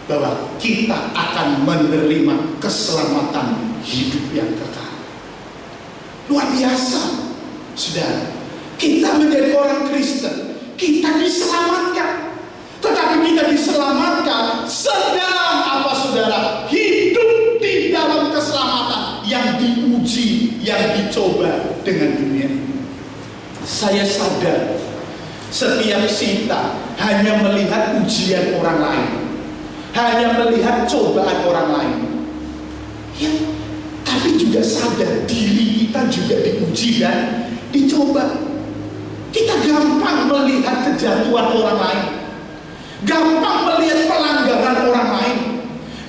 bahwa kita akan menerima keselamatan hidup yang kekal. Luar biasa, saudara. Kita menjadi orang Kristen, kita diselamatkan. Tetapi kita diselamatkan sedang apa, saudara? Hidup di dalam keselamatan yang diuji, yang dicoba dengan dunia ini. Saya sadar setiap kita hanya melihat ujian orang lain, hanya melihat cobaan orang lain, ya, tapi juga sadar diri kita juga diuji dan dicoba. Kita gampang melihat kejatuhan orang lain, gampang melihat pelanggaran orang lain,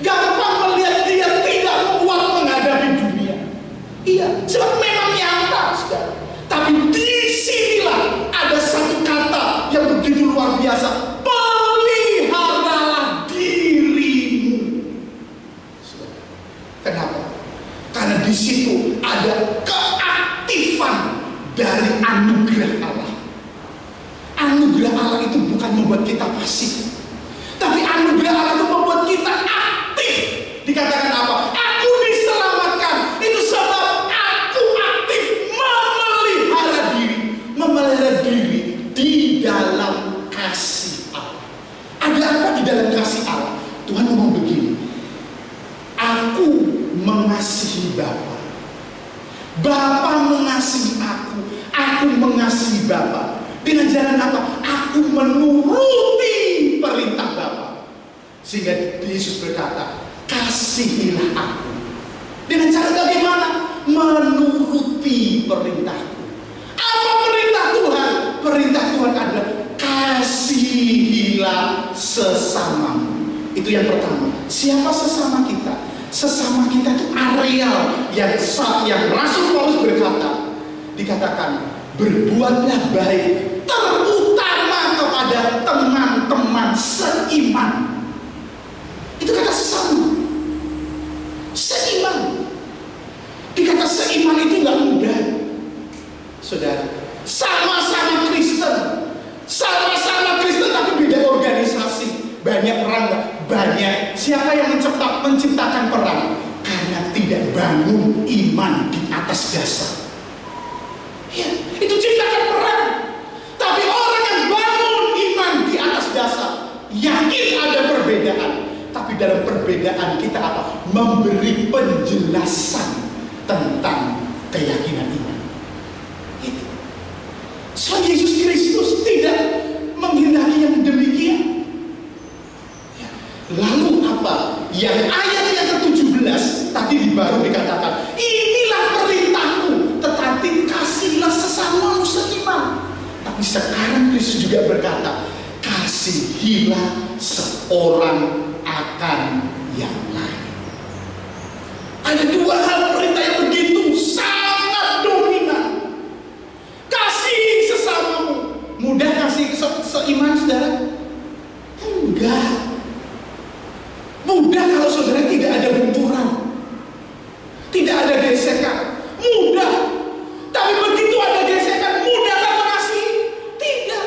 gampang melihat dia tidak kuat menghadapi dunia. Iya, sebab memang nyata, saudara. Tapi disinilah ada satu kata yang begitu luar biasa: peliharalah dirimu. Saudara, kenapa? Karena di situ ada keaktifan dari anugerah Allah. Anugerah Allah itu bukan membuat kita pasif, tapi anugerah Allah itu membuat kita aktif. Dikatakan apa? Aku diselamatkan. Itu sebab aku aktif memelihara diri di dalam kasih Allah. Ada apa di dalam kasih Allah? Tuhan ngomong begini, aku mengasihi Bapa, Bapa mengasihi aku mengasihi Bapa. Dengan jalan apa? Aku menuruti perintah Bapa. Sehingga Yesus berkata, kasihilah aku. Dengan cara bagaimana? Menuruti perintahku. Apa perintah Tuhan? Perintah Tuhan adalah kasihilah sesamamu. Itu yang pertama. Siapa sesama kita? Sesama kita itu areal yang Rasul Paulus berkata, dikatakan, berbuatlah baik, terutama kepada teman-teman seiman. Itu kata sesama, seiman. Dikata seiman itu nggak mudah, saudara. Sama-sama Kristen, tapi beda organisasi. Banyak perang, banyak. Siapa yang menciptakan perang? Karena tidak bangun iman di atas dasar. Ya, itu ciptakan perang. Tapi orang yang bangun iman di atas dasar, yakin ada perbedaan, tapi dalam perbedaan kita apa? Memberi penjelasan tentang keyakinan iman. Itu. kasihilah seorang akan yang lain. Ada dua hal perintah yang begitu sangat dominan. Kasih sesamamu. Mudah kasih seiman, saudara? Enggak. Mudah kalau saudara tidak ada benturan, tidak ada gesekan. Mudah. Tapi begitu ada gesekan, mudah kan mengasihi? Tidak.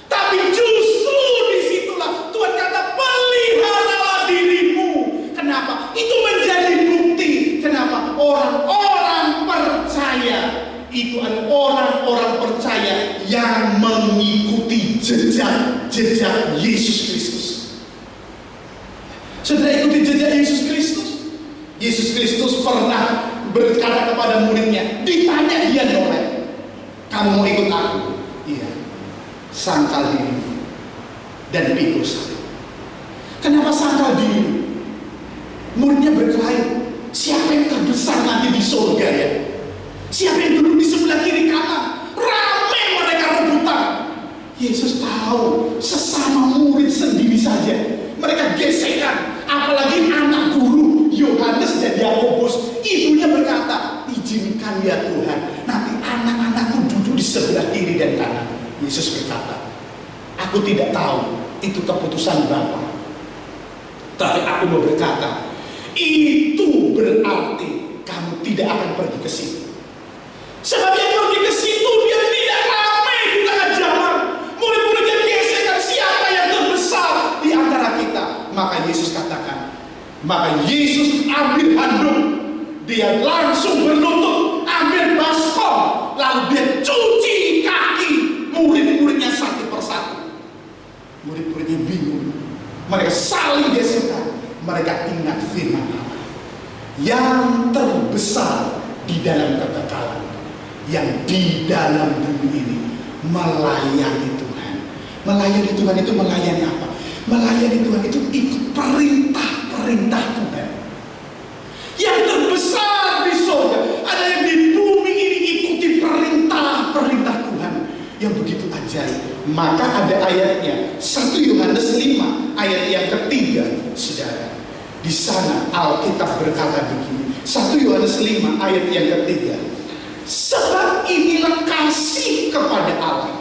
Tapi justru disitulah Tuhan kata, peliharalah dirimu. Kenapa? Itu menjadi bukti. Kenapa? Orang-orang percaya itu adalah orang-orang percaya yang mengikuti jejak Yesus Kristus. Saudara, ikuti jejak Yesus Kristus. Yesus Kristus pernah berkata kepada muridnya, ditanya dia noleh, kamu mau ikut aku? Iya. Sangkal dirimu dan pikul salib. Kenapa sangkal diri? Muridnya berkelahi, siapa yang terbesar nanti di surga ya? Siapa yang duduk di sebelah kiri kanan? Ramai mereka rebutan. Yesus tahu sesama murid sendiri saja mereka gesekan. Apalagi anak guru Yohanes dan Yakobus. Ibunya berkata, izinkan ya Tuhan, nanti anak-anakku duduk di sebelah kiri dan kanan. Yesus berkata, aku tidak tahu itu keputusan Bapa, tapi aku mau berkata, itu berarti kamu tidak akan pergi ke situ. Sebab yang pergi ke situ dia tidak ramai di tengah jalan. Murid-muridnya gesekan, siapa yang terbesar di antara kita? Maka Yesus katakan, maka Yesus ambil handuk, dia langsung berlutut, ambil baskom, lalu dia cuci kaki murid-muridnya satu persatu. Murid-muridnya bingung, mereka saling gesekan, mereka ingat firman Allah, yang terbesar di dalam kekekalan, yang di dalam bumi ini melayani Tuhan. Melayani Tuhan itu melayani apa? Melayani Tuhan itu ikut perintah-perintah Tuhan. Yang terbesar di surga, ada yang di bumi ini ikuti perintah-perintah Tuhan yang begitu ajaib. Maka ada ayatnya, 1 Yohanes 5 ayat yang ketiga, saudara. Di sana Alkitab berkata begini, 1 Yohanes 5 ayat yang ketiga, sebab inilah kasih kepada Allah,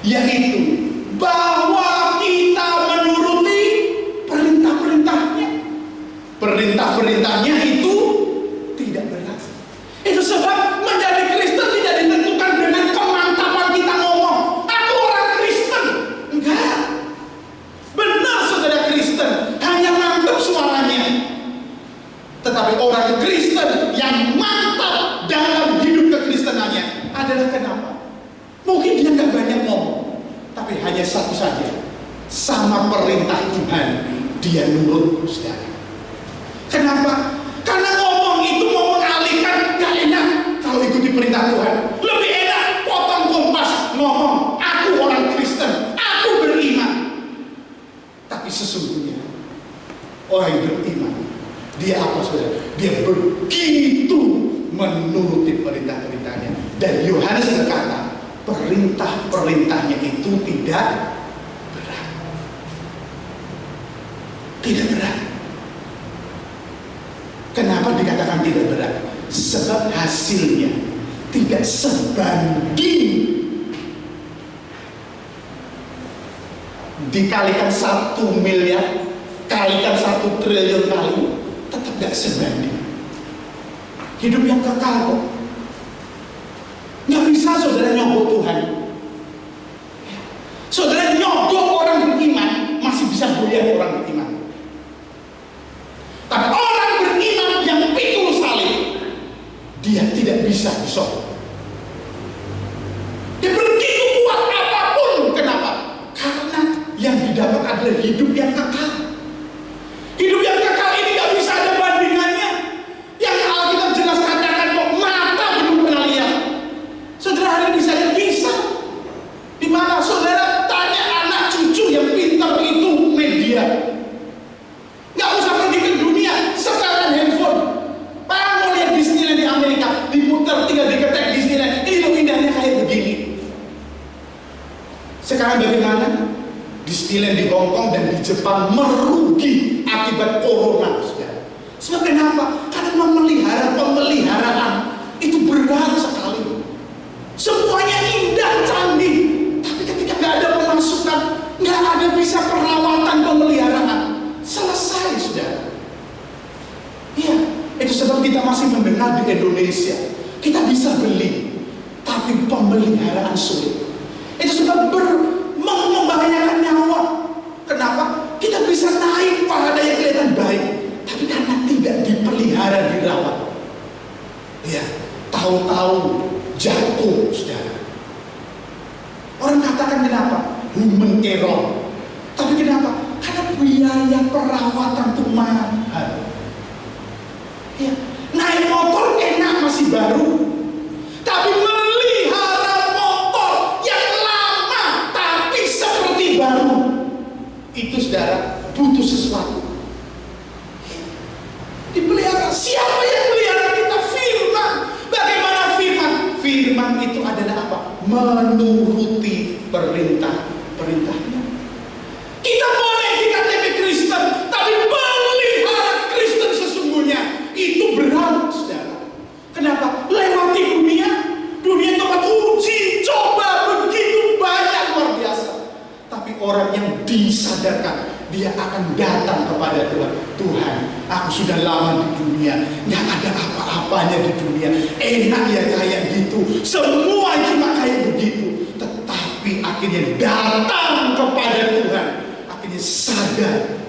yaitu bahwa kita menuruti perintah-perintahnya. Perintah-perintahnya itu tidak berat. Itu sebab menjadi Kristen tidak ditentukan dengan kemantapan kita ngomong, aku orang Kristen. Enggak. Benar saudara, Kristen hanya mantap suaranya. Tetapi orang Kristen yang mantap dalam hidup kekristenannya adalah kenapa? Mungkin dia nggak banyak ngomong, tapi hanya satu saja, sama perintah Tuhan dia nurut, saudara. Kenapa? Karena ngomong itu mau mengalihkan, gak enak kalau ikuti perintah Tuhan. Lebih enak potong kompas ngomong, aku orang Kristen, aku beriman. Tapi sesungguhnya orang yang beriman, dia apa saudara? Dia begitu menuruti perintah-perintahnya. Dan Yohanes berkata, perintah-perintahnya itu tidak berat. Tidak berat. Kenapa dikatakan tidak berat? Sebab hasilnya tidak sebanding. Dikalikan 1 miliar, kalikan 1 triliun kali, tetap tidak sebanding. Hidup yang kekal kok. Nggak bisa saudara nyogok Tuhan. Saudara nyogok orang beriman, masih bisa goyah orang beriman. Tapi orang beriman yang pikul salib, dia tidak bisa disogok. Dia begitu kuat apapun. Kenapa? Karena yang didapat adalah hidup yang kekal. Hidup yang kekal ini gak bisa ada bandingannya. Yang Alkitab jelas katakan kok, mata belum pernah lihat. Saudara hari ini saya bisa. Di mana saudara tanya anak cucu yang pintar itu media. Gak usah pergi ke dunia, sekarang handphone. Pak mau lihat Disneyland di Amerika, diputar tinggal diketek Disneyland. Ini loh indahnya kayak begini. Sekarang bagaimana? Disneyland di Hong Kong dan di Jepang merugi akibat corona, saudara. Sebab kenapa? Karena pemeliharaan itu berat sekali. Semuanya indah, canggih, tapi ketika nggak ada pemasukan, nggak ada bisa perawatan pemeliharaan, selesai, saudara. Iya, itu sebab kita masih mendengar di Indonesia, kita bisa beli, tapi pemeliharaan sulit. Itu sebab membahayakan nyawa. Kenapa? Kita bisa naik pada yang kelihatan baik, tapi karena tidak dipelihara, dirawat, ya, tahu-tahu jatuh, saudara. Orang katakan kenapa? Human error. Tapi kenapa? Karena biaya perawatan itu mahal. Ya, naik motor enak masih baru, tapi melihara motor yang lama tapi seperti baru, itu saudara butuh sesuatu. Dipelihara. Siapa yang pelihara kita? Firman. Bagaimana firman? Firman itu adalah apa? Menuruti perintah-perintahnya. Kita boleh dikatakan Kristen, tapi pelihara Kristen sesungguhnya itu berat, saudara. Kenapa? Lewati dunia tempat uji coba begitu banyak, luar biasa. Tapi orang yang disadarkan, dia akan datang kepada Tuhan. Tuhan, aku sudah lama di dunia, nggak ada apa-apanya di dunia, enak ya kayak gitu, semua cuma kayak begitu. Tetapi akhirnya datang kepada Tuhan, akhirnya sadar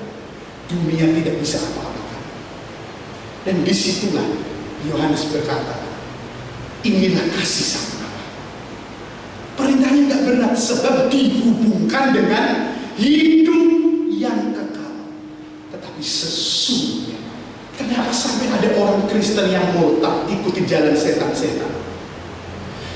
dunia tidak bisa apa-apa. Dan disitulah Yohanes berkata, inilah kasih sang Allah. Perintahnya nggak berat, sebab dihubungkan dengan hidup yang kekal. Tetapi sesungguhnya, kenapa sampai ada orang Kristen yang murtad ikuti jalan setan-setan?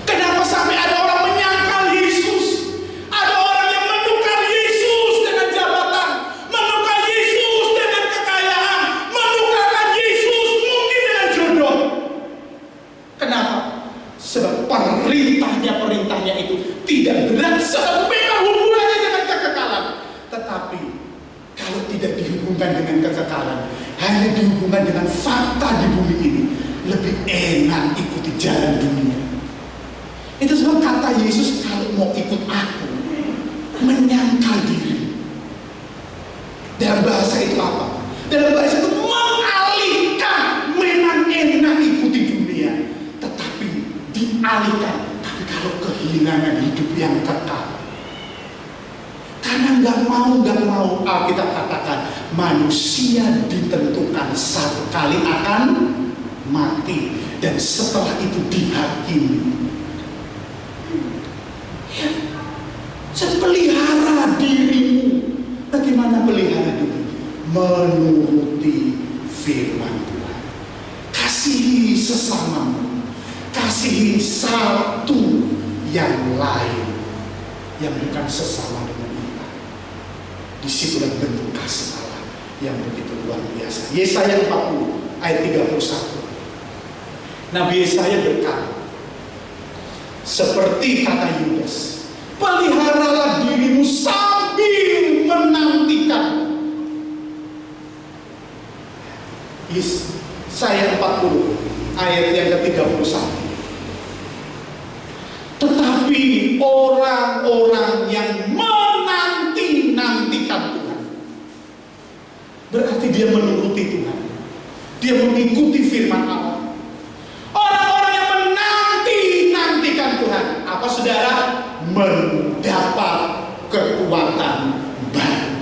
Kenapa sampai ada orang menyangkal Yesus? Ada orang yang menukar Yesus dengan jabatan, menukar Yesus dengan kekayaan, menukarkan Yesus mungkin dengan jodoh. Kenapa? Sebab perintahnya itu tidak berat, sebab memang hubungannya dengan kekekalan. Tetapi kalau tidak dihubungkan dengan kekekalan, hanya dihubungkan dengan fakta di bumi ini, lebih enak ikuti jalan dunia. Itu sebab kata Yesus, kalau mau ikut aku, menyangkal diri. Dalam bahasa itu apa? Dalam bahasa itu mengalihkan. Memang enak ikuti dunia, tetapi dialihkan. Tapi kalau kehilangan hidup yang kekal, karena nggak mau, Alkitab katakan manusia ditentukan satu kali akan mati, dan setelah itu dihakimi. Ya, pelihara dirimu. Bagaimana pelihara diri? Menuruti firman Tuhan. Kasihi sesamamu, kasihi satu yang lain yang bukan sesama dengan kita. Disitulah bentuk kasih Allah yang begitu luar biasa. Yesaya 40 ayat 31. Nabi Yesaya berkata, seperti kata Yudas, peliharalah dirimu sambil menantikan. Yesaya 40 ayat yang ke-31. Tetapi orang-orang yang menanti-nantikan Tuhan, berarti dia menuruti Tuhan, dia mengikuti firman Allah. Orang-orang yang menanti-nantikan Tuhan, apa saudara? Mendapat kekuatan baru.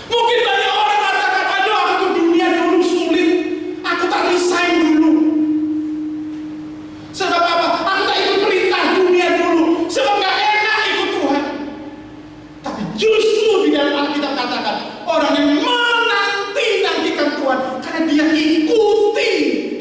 Mungkin banyak orang katakan, aduh aku dunia dulu sulit, aku tak resign dulu. Sebab apa? Aku tak ikut perintah dunia dulu, sebab gak enak ikut Tuhan. Tapi justru di dalam Alkitab katakan, orang yang menanti-nantikan Tuhan, karena dia ikuti,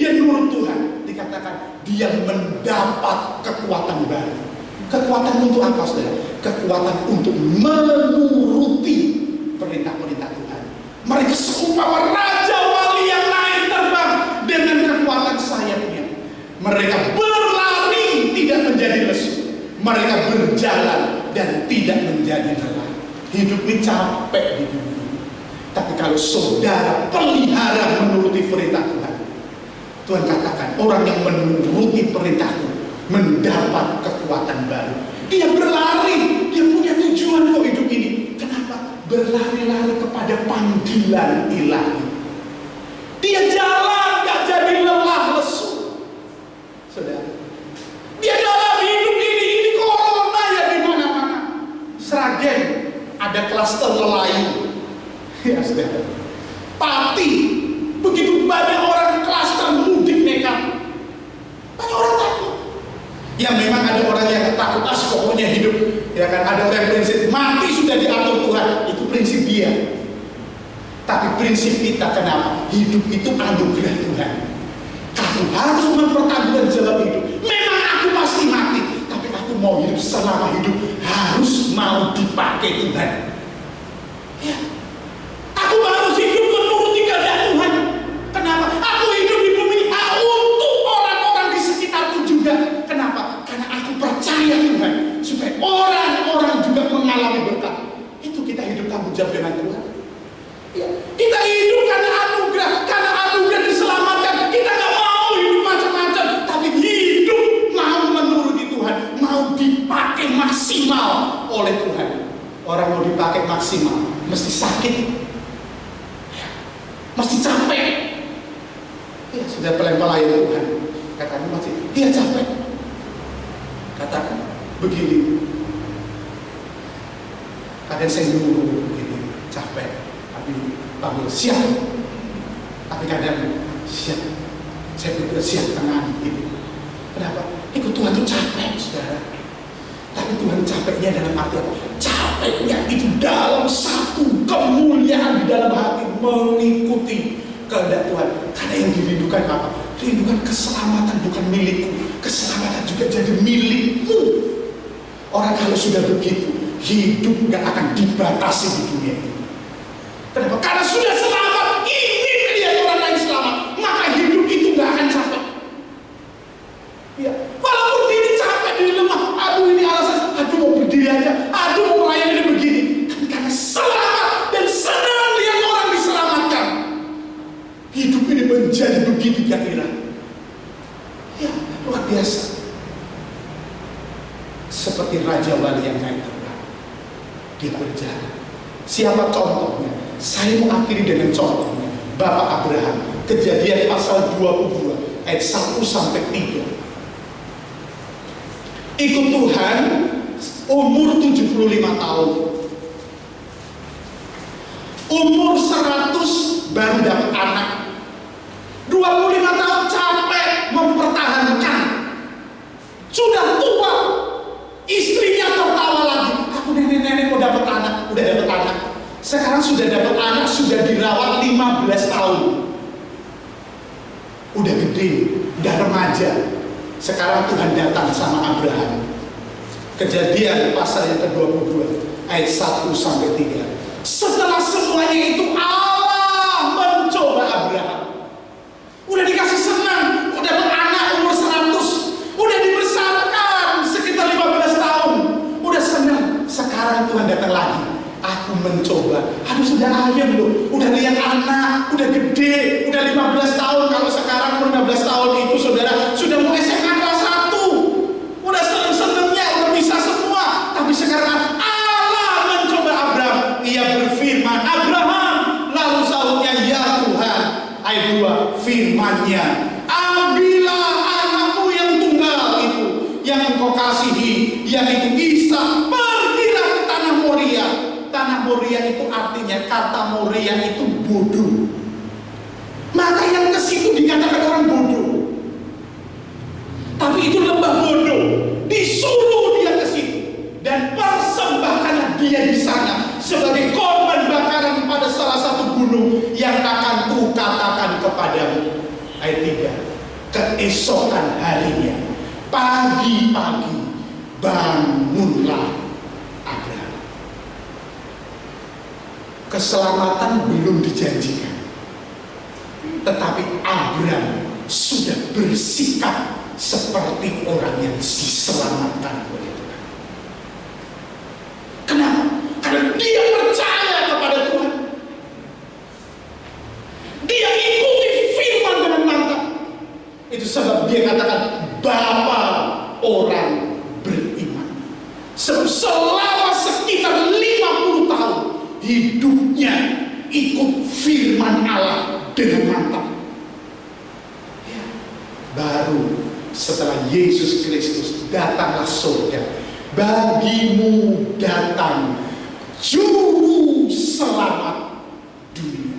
dia nurut Tuhan, dikatakan dia mendapat kekuatan baru. Kekuatan untuk apa, saudara? Kekuatan untuk menuruti perintah-perintah Tuhan. Mereka seumpama raja wali yang naik terbang dengan kekuatan sayapnya. Mereka berlari tidak menjadi lesu, mereka berjalan dan tidak menjadi menjadi lelah. Hidup ini capek di dunia. Tapi kalau saudara pelihara menuruti perintah Tuhan, Tuhan katakan orang yang menuruti perintahku mendapat kekuatan baru. Dia berlari, dia punya tujuan kok hidup ini. Kenapa? Berlari-lari kepada panggilan ilahi. Dia jalan gak jadi lelah lesu. Saudara, dia dalam hidup ini corona ya di mana-mana. Sragen ada klaster lelayu. Ya saudara, Pati begitu banyak orang klaster mudik nekat. Banyak orang takut. Ya memang ada orang yang takut pokoknya hidup. Ya kan, ada orang yang prinsip mati sudah diatur Tuhan. Itu prinsip dia. Tapi prinsip kita kenapa? Hidup itu anugerah Tuhan. Kamu harus mempertahankan jalan hidup. Memang aku pasti mati, tapi aku mau hidup selama hidup harus mau dipakai Tuhan. Ya. Aku harus hidup menuruti kehendak Tuhan. Kenapa? Aku hidup di bumi ini untuk orang-orang di sekitarku juga. Kenapa? Karena aku percaya Tuhan, supaya orang-orang juga mengalami berkat. Itu kita hidup tanggung jawab dengan Tuhan. Ya. Kita hidup karena anugerah diselamatkan. Kita nggak mau hidup macam-macam, tapi hidup mau menuruti Tuhan, mau dipakai maksimal oleh Tuhan. Orang mau dipakai maksimal, mesti sakit, ya. Mesti capek. Ya, sudah pelayan Tuhan, katakan masih dia capek. Katakan begini, kadang saya nyuruh begini, capek. Panggil siap, tapi kadang siap, saya berkata siap tangan gitu. Kenapa? Ikut Tuhan itu capek, saudara. Tapi Tuhan capeknya dalam arti apa? Capeknya itu dalam satu kemuliaan di dalam hati mengikuti kehendak Tuhan. Karena yang dirindukan apa? Dirindukan keselamatan bukan milikku, keselamatan juga jadi milikmu. Orang kalau sudah begitu, hidup gak akan dibatasi di dunia ini. Kenapa? Karena sudah selamat, ingin melihat orang lain selamat, maka hidup itu gak akan capek. Ya, walaupun diri capek, diri lemah, aduh ini alasan, aduh mau berdiri aja, aduh mau melayani begini. Tapi karena selamat dan senang lihat orang diselamatkan, hidup ini menjadi begitu kira-kira. Ya, luar biasa. Seperti Raja Wali yang naik terbang, dia berjalan. Siapa contohnya? Saya mau akhiri dengan contohnya Bapak Abraham. Kejadian pasal 22 ayat 1 sampai 3. Ikut Tuhan umur 75 tahun. Umur 100 baru dapat anak. 25 tahun capek mempertahankan. Sudah tua, istrinya tertawa lagi. Aku nenek-nenek mau dapat anak, udah dapat anak. Sekarang sudah dapat anak, sudah dirawat 15 tahun. Udah gede, udah remaja. Sekarang Tuhan datang sama Abraham. Kejadian pasal yang ke-22 ayat 1 sampai 3. Setelah semuanya itu Allah mencoba Abraham. Udah dikasih senang, udah dapat anak umur 100, udah dibesarkan sekitar 15 tahun, udah senang. Sekarang Tuhan datang lagi. Aku mencoba. Aduh sudah ayam loh, udah lihat anak, udah gede, udah 15 tahun. Kalau sekarang umur 15 tahun itu saudara sudah mau SMA kelas 1, udah seneng-senengnya, udah bisa semua. Tapi sekarang Allah mencoba Abraham. Ia berfirman, Abraham. Lalu sahutnya, ya Tuhan. Ayat 2, firman-Nya, ambillah anakmu yang tunggal itu, yang engkau kasihi, yaitu Ishak. Pergilah ke tanah Moria. Tanah Moria itu artinya, kata Moria itu bodoh. Maka yang ke situ dikatakan orang bodoh. Tapi itu lembah bodoh. Disuruh dia ke situ dan persembahkanlah dia di sana sebagai korban bakaran pada salah satu gunung yang akan kukatakan kepadamu. Ayat 3. Keesokan harinya, pagi-pagi, bangunlah Abraham. Keselamatan belum dijanjikan, tetapi Abraham sudah bersikap seperti orang yang diselamatkan oleh Tuhan. Kenapa? dia percaya kepada Tuhan. Dia ikuti firman dengan mantap. Itu sebab dia katakan Bapa orang beriman. Selama sekitar 50 tahun hidupnya ikut firman Allah dengan mantap. Ya. Baru setelah Yesus Kristus datanglah surga. Bagimu datang juru selamat dunia.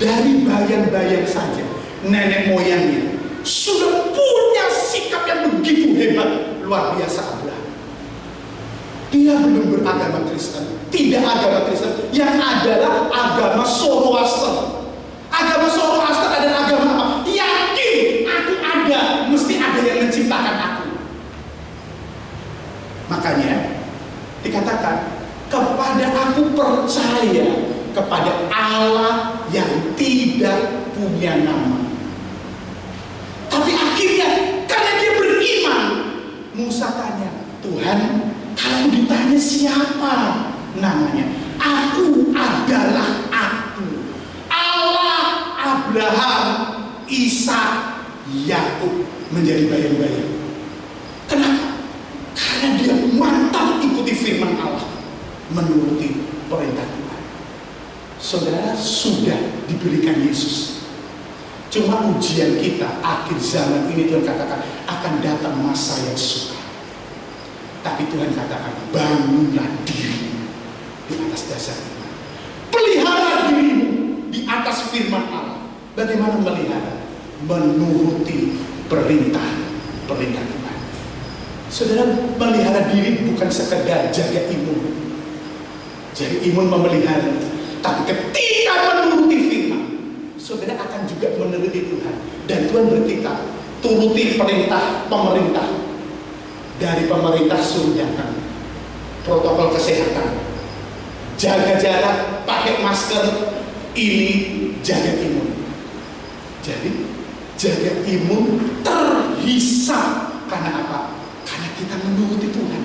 Dari bayang-bayang saja nenek moyangnya sudah punya sikap yang begitu hebat, luar biasa Abraham. Dia belum beragama Kristen, tidak agama Kristen, yang adalah agama Zoroaster. Agama Zoroaster adalah agama apa? Yakin aku ada, mesti ada yang menciptakan aku. Makanya dikatakan kepada aku percaya kepada Allah yang tidak punya nama. Tapi akhirnya karena dia beriman, Musa tanya, Tuhan, kalau ditanya siapa namanya, aku adalah aku, Allah Abraham, Ishak, Yakub. Menjadi bayang-bayang. Kenapa? Karena dia mantap ikuti firman Allah, menuruti perintah Tuhan. Saudara, sudah diberikan Yesus. Cuma ujian kita akhir zaman ini, Tuhan katakan akan datang masa yang sukar. Tapi Tuhan katakan bangunlah diri di atas dasar iman. Pelihara dirimu di atas firman Allah. Bagaimana melihara? Menuruti perintah Tuhan. Saudara, melihara diri bukan sekedar jaga imun. Jaga imun memelihara, tapi ketika menuruti firman, saudara akan juga menuruti Tuhan. Dan Tuhan berkata, turuti perintah pemerintah. Dari pemerintah suruh datang protokol kesehatan, jaga jarak, pakai masker, ini jaga imun. Jadi jaga imun terhisap. Karena apa? Karena kita menuruti Tuhan.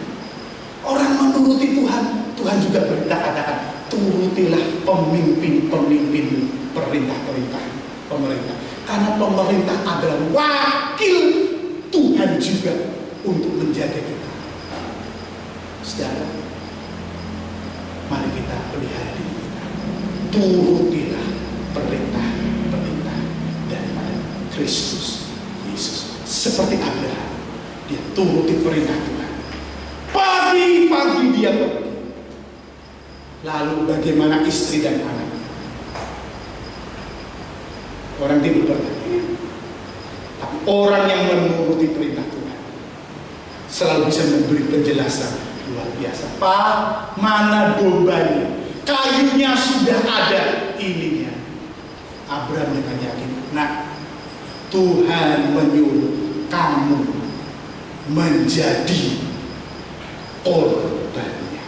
Orang menuruti Tuhan, Tuhan juga berkata-katakan, turutilah pemimpin-pemimpin perintah-perintah pemerintah. Karena pemerintah adalah wakil Tuhan juga untuk menjaga kita. Saudara, mari kita pelihara diri kita. Turutilah perintah-perintah daripada Kristus Yesus. Seperti Abraham, dia turuti perintah Tuhan. Pagi-pagi dia pergi. Lalu bagaimana istri dan anak? Orang tidur bertanya. Tapi orang yang menuruti perintah Tuhan selalu bisa memberi penjelasan luar biasa. Pak, mana dombanya? Kayunya sudah ada, ininya. Abraham dengan yakin, nah, Tuhan menyuruh kamu menjadi korbannya.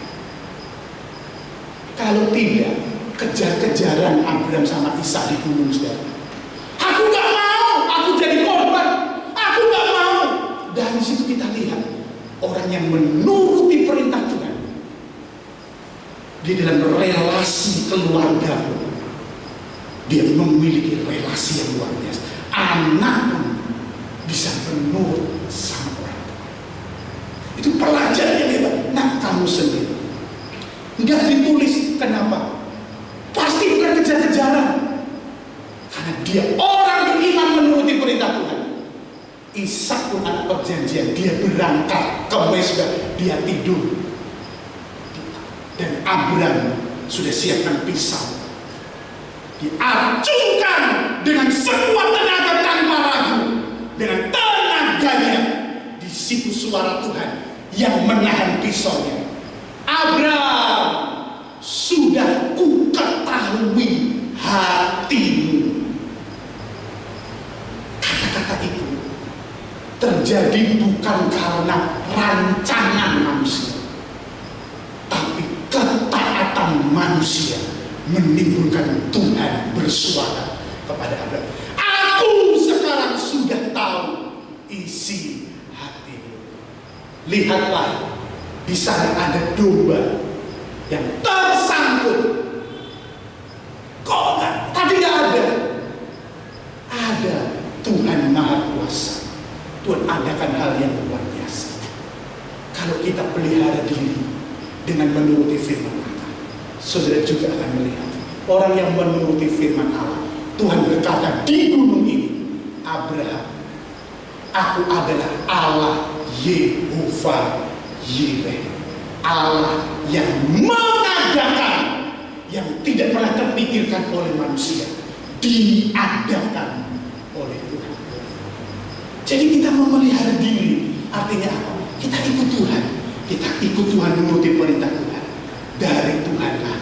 Kalau tidak, kejar-kejaran Abraham sama Ishak di gunung, saudara. Aku gak mau, aku jadi korban. Aku gak mau. Dari situ kita lihat orang yang menuruti perintah Tuhan, di dalam relasi keluarga pun dia memiliki relasi yang luar biasa. Anak pun bisa menurut sama orang tua. Itu pelajaran yang hebat. Nah, kamu sendiri nggak ditulis, kenapa? Pasti bukan kejar-kejaran, karena dia orang beriman menuruti perintah Tuhan. Ishak pun anak perjanjian, dia berangkat ke Mesbah, dia tidur, dan Abraham sudah siapkan pisau, diacungkan dengan sekuat tenaga tanpa ragu. Dengan tenaganya, di situ suara Tuhan yang menahan pisaunya. Abraham, sudah ku ketahui hatimu. Kata-kata itu terjadi bukan karena rancangan manusia, tapi ketaatan manusia menimbulkan Tuhan bersuara kepada Abraham. Aku sekarang sudah tahu isi hatimu. Lihatlah Di sana ada domba yang tersangkut. Kok enggak? Tadi nggak ada. Ada Tuhan Maha Kuasa. Tuhan adakan hal yang luar biasa. Kalau kita pelihara diri dengan menuruti firman Allah, saudara juga akan melihat orang yang menuruti firman Allah. Tuhan berkata di gunung ini, Abraham, aku adalah Allah Yehova Yireh, Allah yang mengadakan yang tidak pernah terpikirkan oleh manusia, diadakan oleh Tuhan. Jadi kita memelihara diri, artinya apa? Kita ikut Tuhan, kita ikut Tuhan menuruti perintah Tuhan. Dari Tuhanlah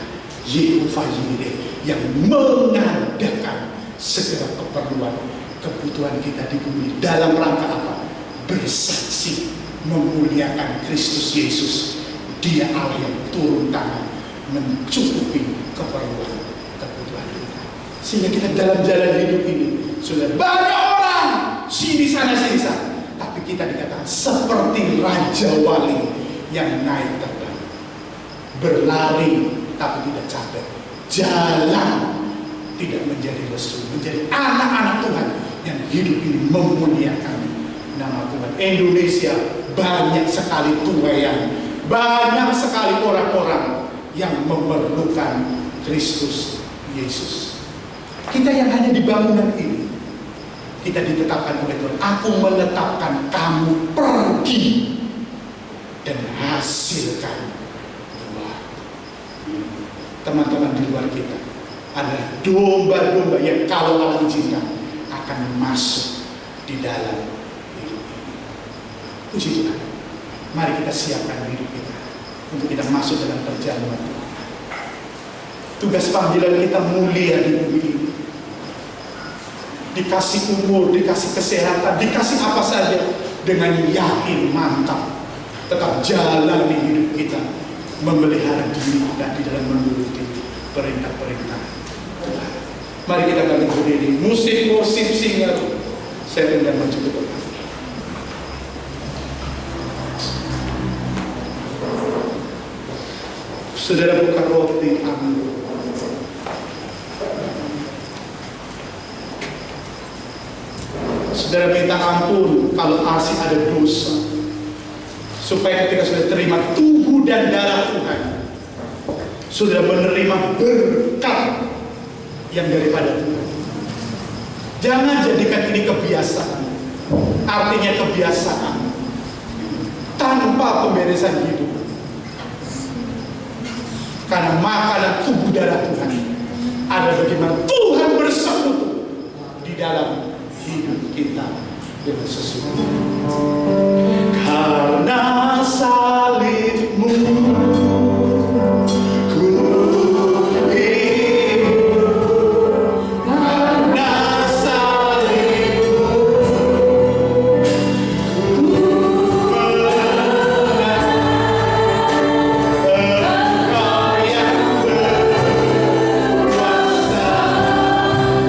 Yehova Yireh yang mengadakan segala keperluan, kebutuhan kita di bumi. Dalam rangka apa? Bersaksi memuliakan Kristus Yesus. Dia Allah yang turun tangan mencukupi keperluan kebutuhan kita. Sehingga kita dalam jalan hidup ini sudah banyak orang sini sana, tapi kita dikatakan seperti raja wali yang naik terbang, berlari tapi tidak capek, jalan tidak menjadi lesu, menjadi anak-anak Tuhan yang hidup ini memuliakan nama Tuhan. Indonesia banyak sekali tuayan, banyak sekali orang-orang yang memerlukan Kristus Yesus. Kita yang hanya di bangunan ini, kita ditetapkan oleh Tuhan. Aku menetapkan kamu pergi dan hasilkan buah. Teman-teman di luar kita adalah domba-domba yang kalau Allah izinkan akan masuk di dalam hidup ini. Puji Tuhan. Mari kita siapkan hidup kita untuk kita masuk dalam perjamuan Tuhan. Tugas panggilan kita mulia di bumi ini. Dikasih umur, dikasih kesehatan, dikasih apa saja dengan yakin mantap. Tetap jalani hidup kita, memelihara diri kita di dalam menuruti perintah-perintah Tuhan. Mari kita bangkit berdiri. Musik worship singer, saya undang maju ke depan. Saudara buka roti, ambil. Saudara minta ampun kalau masih ada dosa, supaya ketika sudah terima tubuh dan darah Tuhan, sudah menerima berkat yang daripada Tuhan. Jangan jadikan ini kebiasaan. Artinya kebiasaan tanpa pemberesan hidup. Karena makanan tubuh darah Tuhan ada bagaimana Tuhan bersekutu di dalam hidup kita dengan sesungguhnya. Karena salibmu ku hidup, karena salibmu ku menang, Engkau yang berkuasa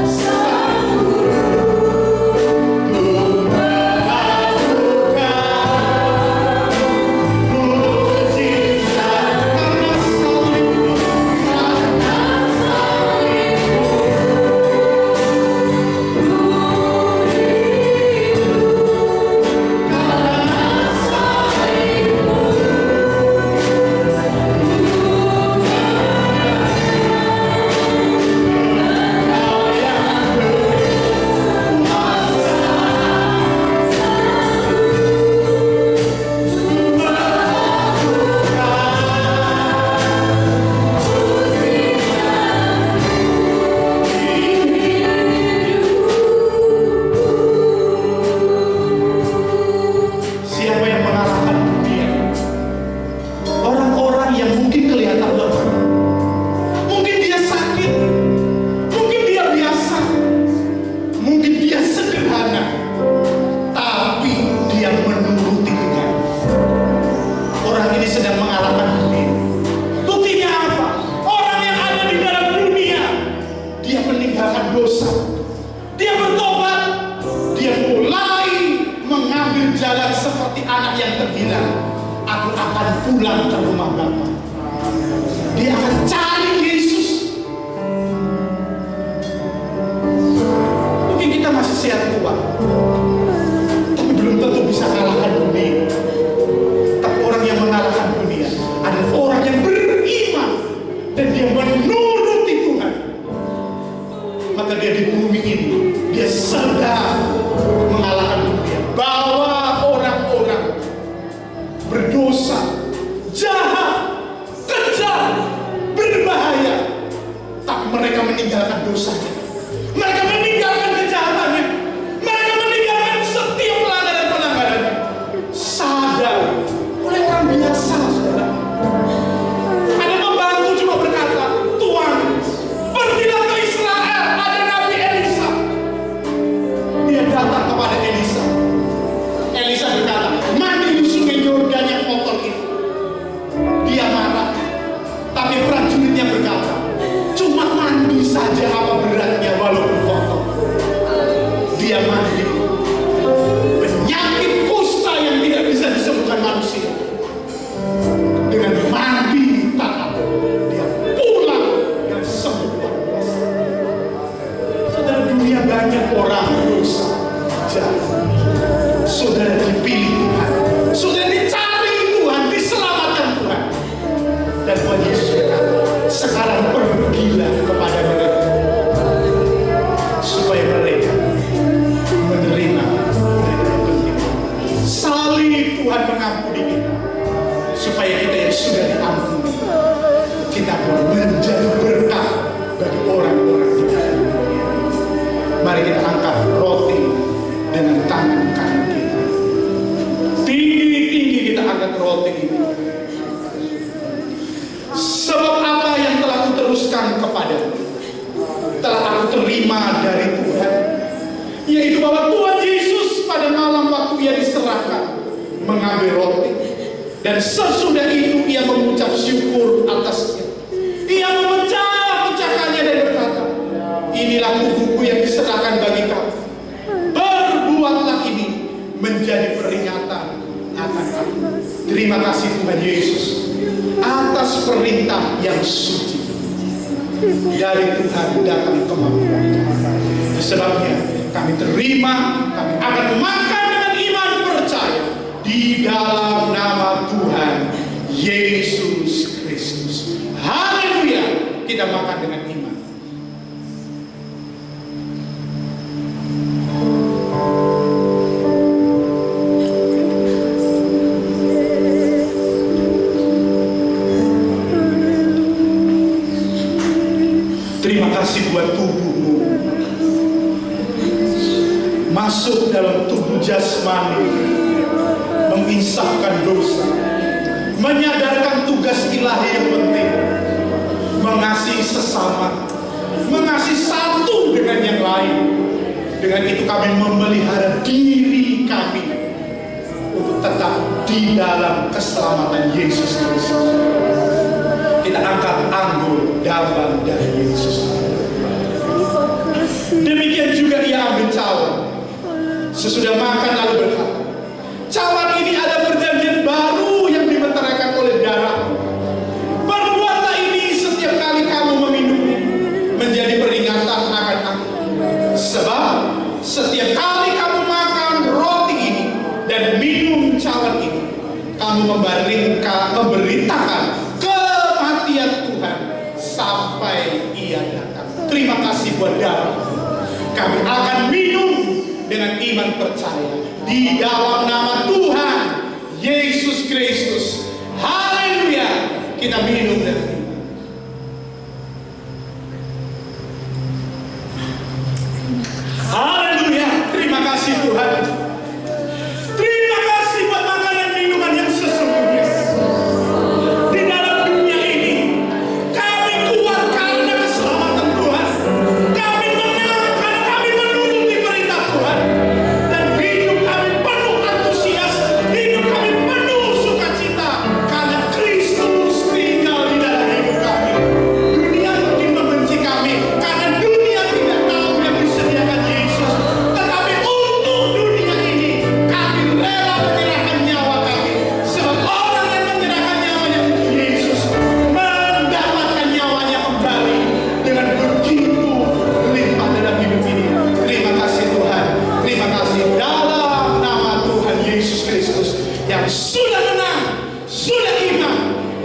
sanggup. akan pulang ke rumah Bapa. Dia akan cari Yesus. Mungkin kita masih sehat kuat, tapi belum tentu bisa kalahkan dunia. Tapi orang yang mengalahkan dunia adalah orang yang beriman dan dia menuruti Tuhan. Maka dia di bumi ini, dia sedang mengalahkan dunia. Bahwa orang-orang berdosa, jahat, kejam, berbahaya, tapi mereka meninggalkan dosanya. Mereka meninggalkan kejahatannya. Mereka meninggalkan setiap pelanggaran-pelanggarannya. Sadar oleh orang biasa, saudara. Ada pembantu cuma berkata, Tuhan, pergilah ke Israel, ada Nabi Elisa. Dia datang kepada Elisa. Elisa berkata, mandi di sungai Yordan yang kotor itu. Dia marah. Tapi prajuritnya berkata, cuma mandi saja, apa beratnya walaupun kotor. Dia mandi. Penyakit kusta yang tidak bisa disembuhkan manusia. Dengan mandi tanah, dia pulang dan sembuh. Saudara, dunia banyak orang dosa, jahat. Saudara dipilih Tuhan, saudara dicari Tuhan, diselamatkan Tuhan. Dan Tuhan Yesus berkata, sekarang pergilah kepada mereka, supaya mereka menerima mereka yang penting. Salib Tuhan mengampuni kita, supaya kita yang sudah diampuni, kita pun menjadi berkah bagi orang-orang di dalam dunia. Mari kita angkat roti dengan tangan kanan kita. Tinggi-tinggi kita angkat roti ini. Sebab apa yang telah kuteruskan kepadamu, telah aku terima dari Tuhan, yaitu bahwa Tuhan Yesus pada malam waktu ia diserahkan mengambil roti, dan sesudah itu ia mengucap syukur atasnya. Ia memecah-mecahkannya dan berkata, inilah tubuhku yang diserahkan bagi kamu. Berbuatlah ini menjadi peringatan akan aku. Terima kasih Tuhan Yesus atas perintah yang suci dari Tuhan datang kemampuan. Sebabnya kami terima, kami akan makan dengan iman percaya di dalam nama Tuhan Yesus Kristus. Haleluya. Kita makan dengan iman. Terima kasih buat tubuhmu masuk dalam tubuh jasmani, menginsafkan dosa, menyadarkan tugas ilahi yang penting, mengasihi sesama, mengasihi satu dengan yang lain. Dengan itu kami memelihara diri kami untuk tetap di dalam keselamatan Yesus Kristus. Kita angkat anggur dambang dari Yesus. Demikian juga ia ambil cawan. Sesudah makan lalu berkata, cawan ini ada perjanjian baru yang dimeteraikan oleh darah. Perbuatlah ini setiap kali kamu meminumnya, menjadi peringatan akan aku. Sebab setiap kali kamu makan roti ini dan minum cawan ini, kamu memberitakan kematian Tuhan sampai ia datang. Terima kasih buat darah. Kami akan minum dengan iman percaya di dalam nama Tuhan Yesus Kristus. Haleluya. Kita minum dengan iman. Haleluya. Terima kasih Tuhan. Terima kasih buat makanan minuman yang sesungguhnya. Di dalam dunia ini kami kuat karena keselamatan Tuhan. Kami menang karena kami menuruti perintah Tuhan. Dan hidup kami penuh antusias, hidup kami penuh sukacita karena Kristus tinggal di dalam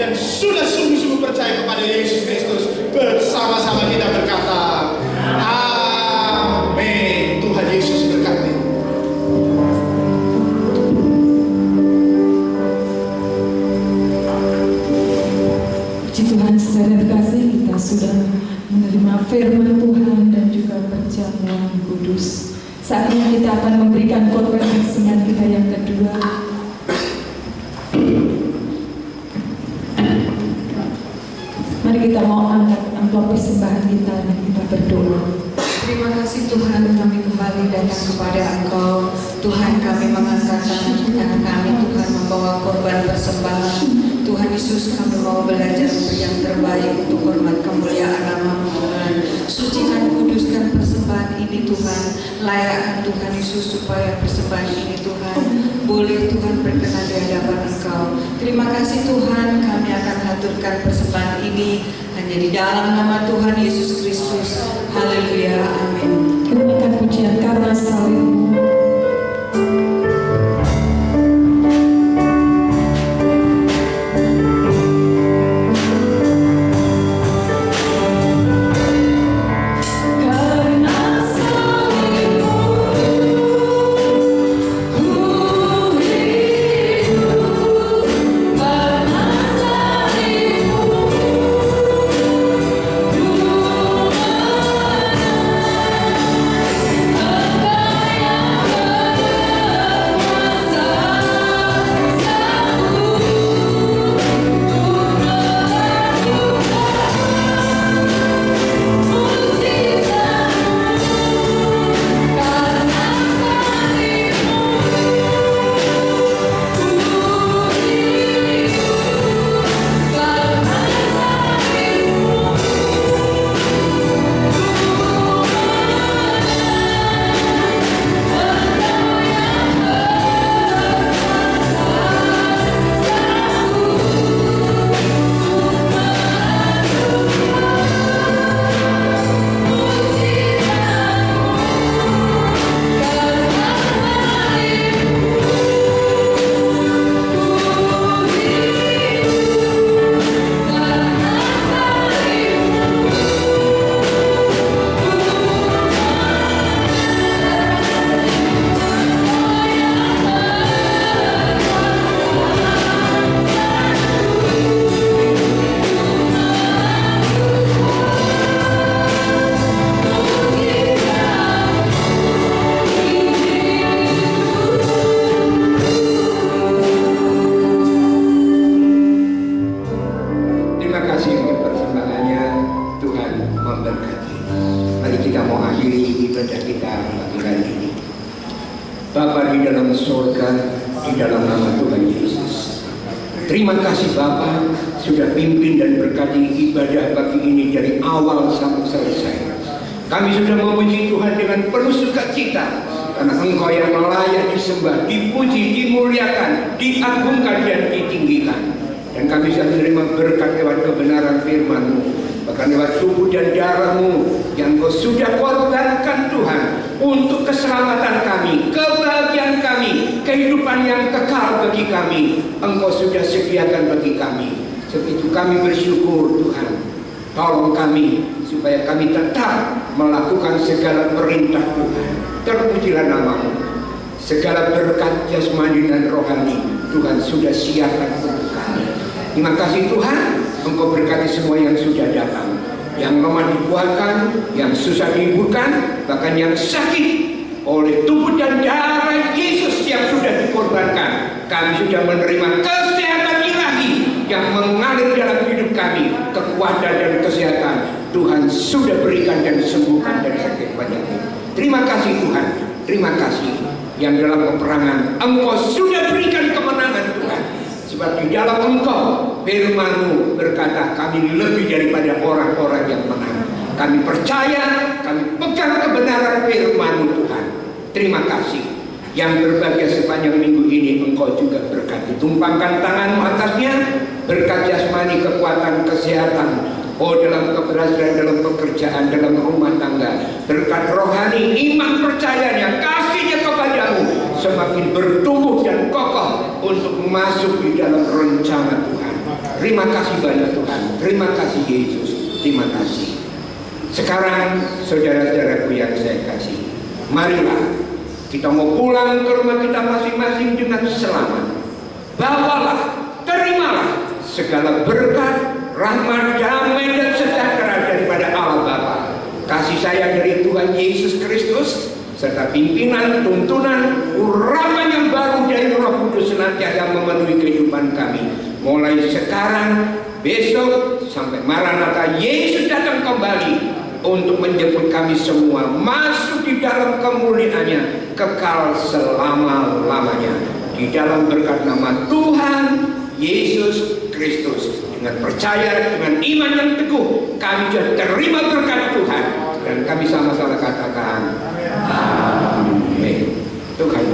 dan sudah sungguh-sungguh percaya kepada Yesus Kristus, bersama-sama kita berkata, amin. Tuhan Yesus berkati. Puji Tuhan, saudara terkasih, kita sudah menerima firman Tuhan dan juga perjamuan kudus. Saatnya kita akan memberikan korban persembahan kita yang kedua. Mari kita mau angkat amplop persembahan kita dan kita berdoa. Terima kasih Tuhan, kami kembali datang kepada Engkau. Tuhan, kami mengangkat tangan kami, Tuhan, membawa korban persembahan. Tuhan Yesus, kami mau belajar yang terbaik untuk hormat kemuliaan nama-Mu Tuhan. Sucikan, kuduskan persembahan ini Tuhan. Layakkan Tuhan Yesus supaya persembahan ini Tuhan boleh Tuhan berkenan di hadapan Engkau. Terima kasih Tuhan, kami akan haturkan persembahan ini hanya di dalam nama Tuhan Yesus Kristus. Haleluya, amin. Kenakan pujian karena salib-Mu. Bapa di dalam surga, di dalam nama Tuhan Yesus. Terima kasih Bapa sudah pimpin dan berkati ibadah pagi ini dari awal sampai selesai. Kami sudah memuji Tuhan dengan penuh sukacita karena Engkau yang layak disembah, dipuji, dimuliakan, diagungkan dan ditinggikan. Dan kami sudah menerima berkat lewat kebenaran firman-Mu, bahkan lewat tubuh dan darah-Mu yang Kau sudah korbankan Tuhan untuk keselamatan kami, kebahagiaan kami, kehidupan yang kekal bagi kami. Engkau sudah sediakan bagi kami. Sebab itu kami bersyukur Tuhan. Tolong kami supaya kami tetap melakukan segala perintah Tuhan. Terpujilah nama-Mu. Segala berkat jasmani dan rohani Tuhan sudah siapkan untuk kami. Terima kasih Tuhan, Engkau berkati semua yang sudah datang, yang lemah dikuatkan, yang susah dihiburkan, bahkan yang sakit oleh tubuh dan darah Yesus yang sudah dikorbankan. Kami sudah menerima kesehatan ilahi yang mengalir dalam hidup kami. Kekuatan dan kesehatan Tuhan sudah berikan dan sembuhkan dari sakit penyakit. Terima kasih Tuhan, terima kasih yang dalam peperangan Engkau sudah berikan kemenangan Tuhan. Sebab di dalam Engkau firman-Mu berkata kami lebih daripada orang-orang yang menang. Kami percaya, kami pegang kebenaran firman-Mu Tuhan. Terima kasih. Yang berbahagia sepanjang minggu ini Engkau juga berkati. Tumpangkan tangan-Mu atasnya, berkat jasmani, kekuatan, kesehatan, dalam keberhasilan, dalam pekerjaan, dalam rumah tangga. Berkat rohani, iman percayanya, kasihnya kepadamu semakin bertumbuh dan kokoh untuk masuk di dalam rencana Tuhan. Terima kasih banyak Tuhan. Terima kasih Yesus. Terima kasih. Sekarang saudara-saudaraku yang saya kasih, marilah kita mau pulang ke rumah kita masing-masing dengan selamat. Bawalah, terimalah segala berkat, rahmat, damai dan sejahtera daripada Allah Bapa, kasih sayang dari Tuhan Yesus Kristus, serta pimpinan, tuntunan, urapan yang baru dari Roh Kudus senantiasa memenuhi kehidupan kami, mulai sekarang, besok, sampai Maranatha Yesus datang kembali untuk menjemput kami semua masuk di dalam kemuliaannya kekal selama-lamanya. Di dalam berkat nama Tuhan Yesus Kristus, dengan percaya, dengan iman yang teguh, kami sudah terima berkat Tuhan, dan kami sama-sama katakan amin. Tuhan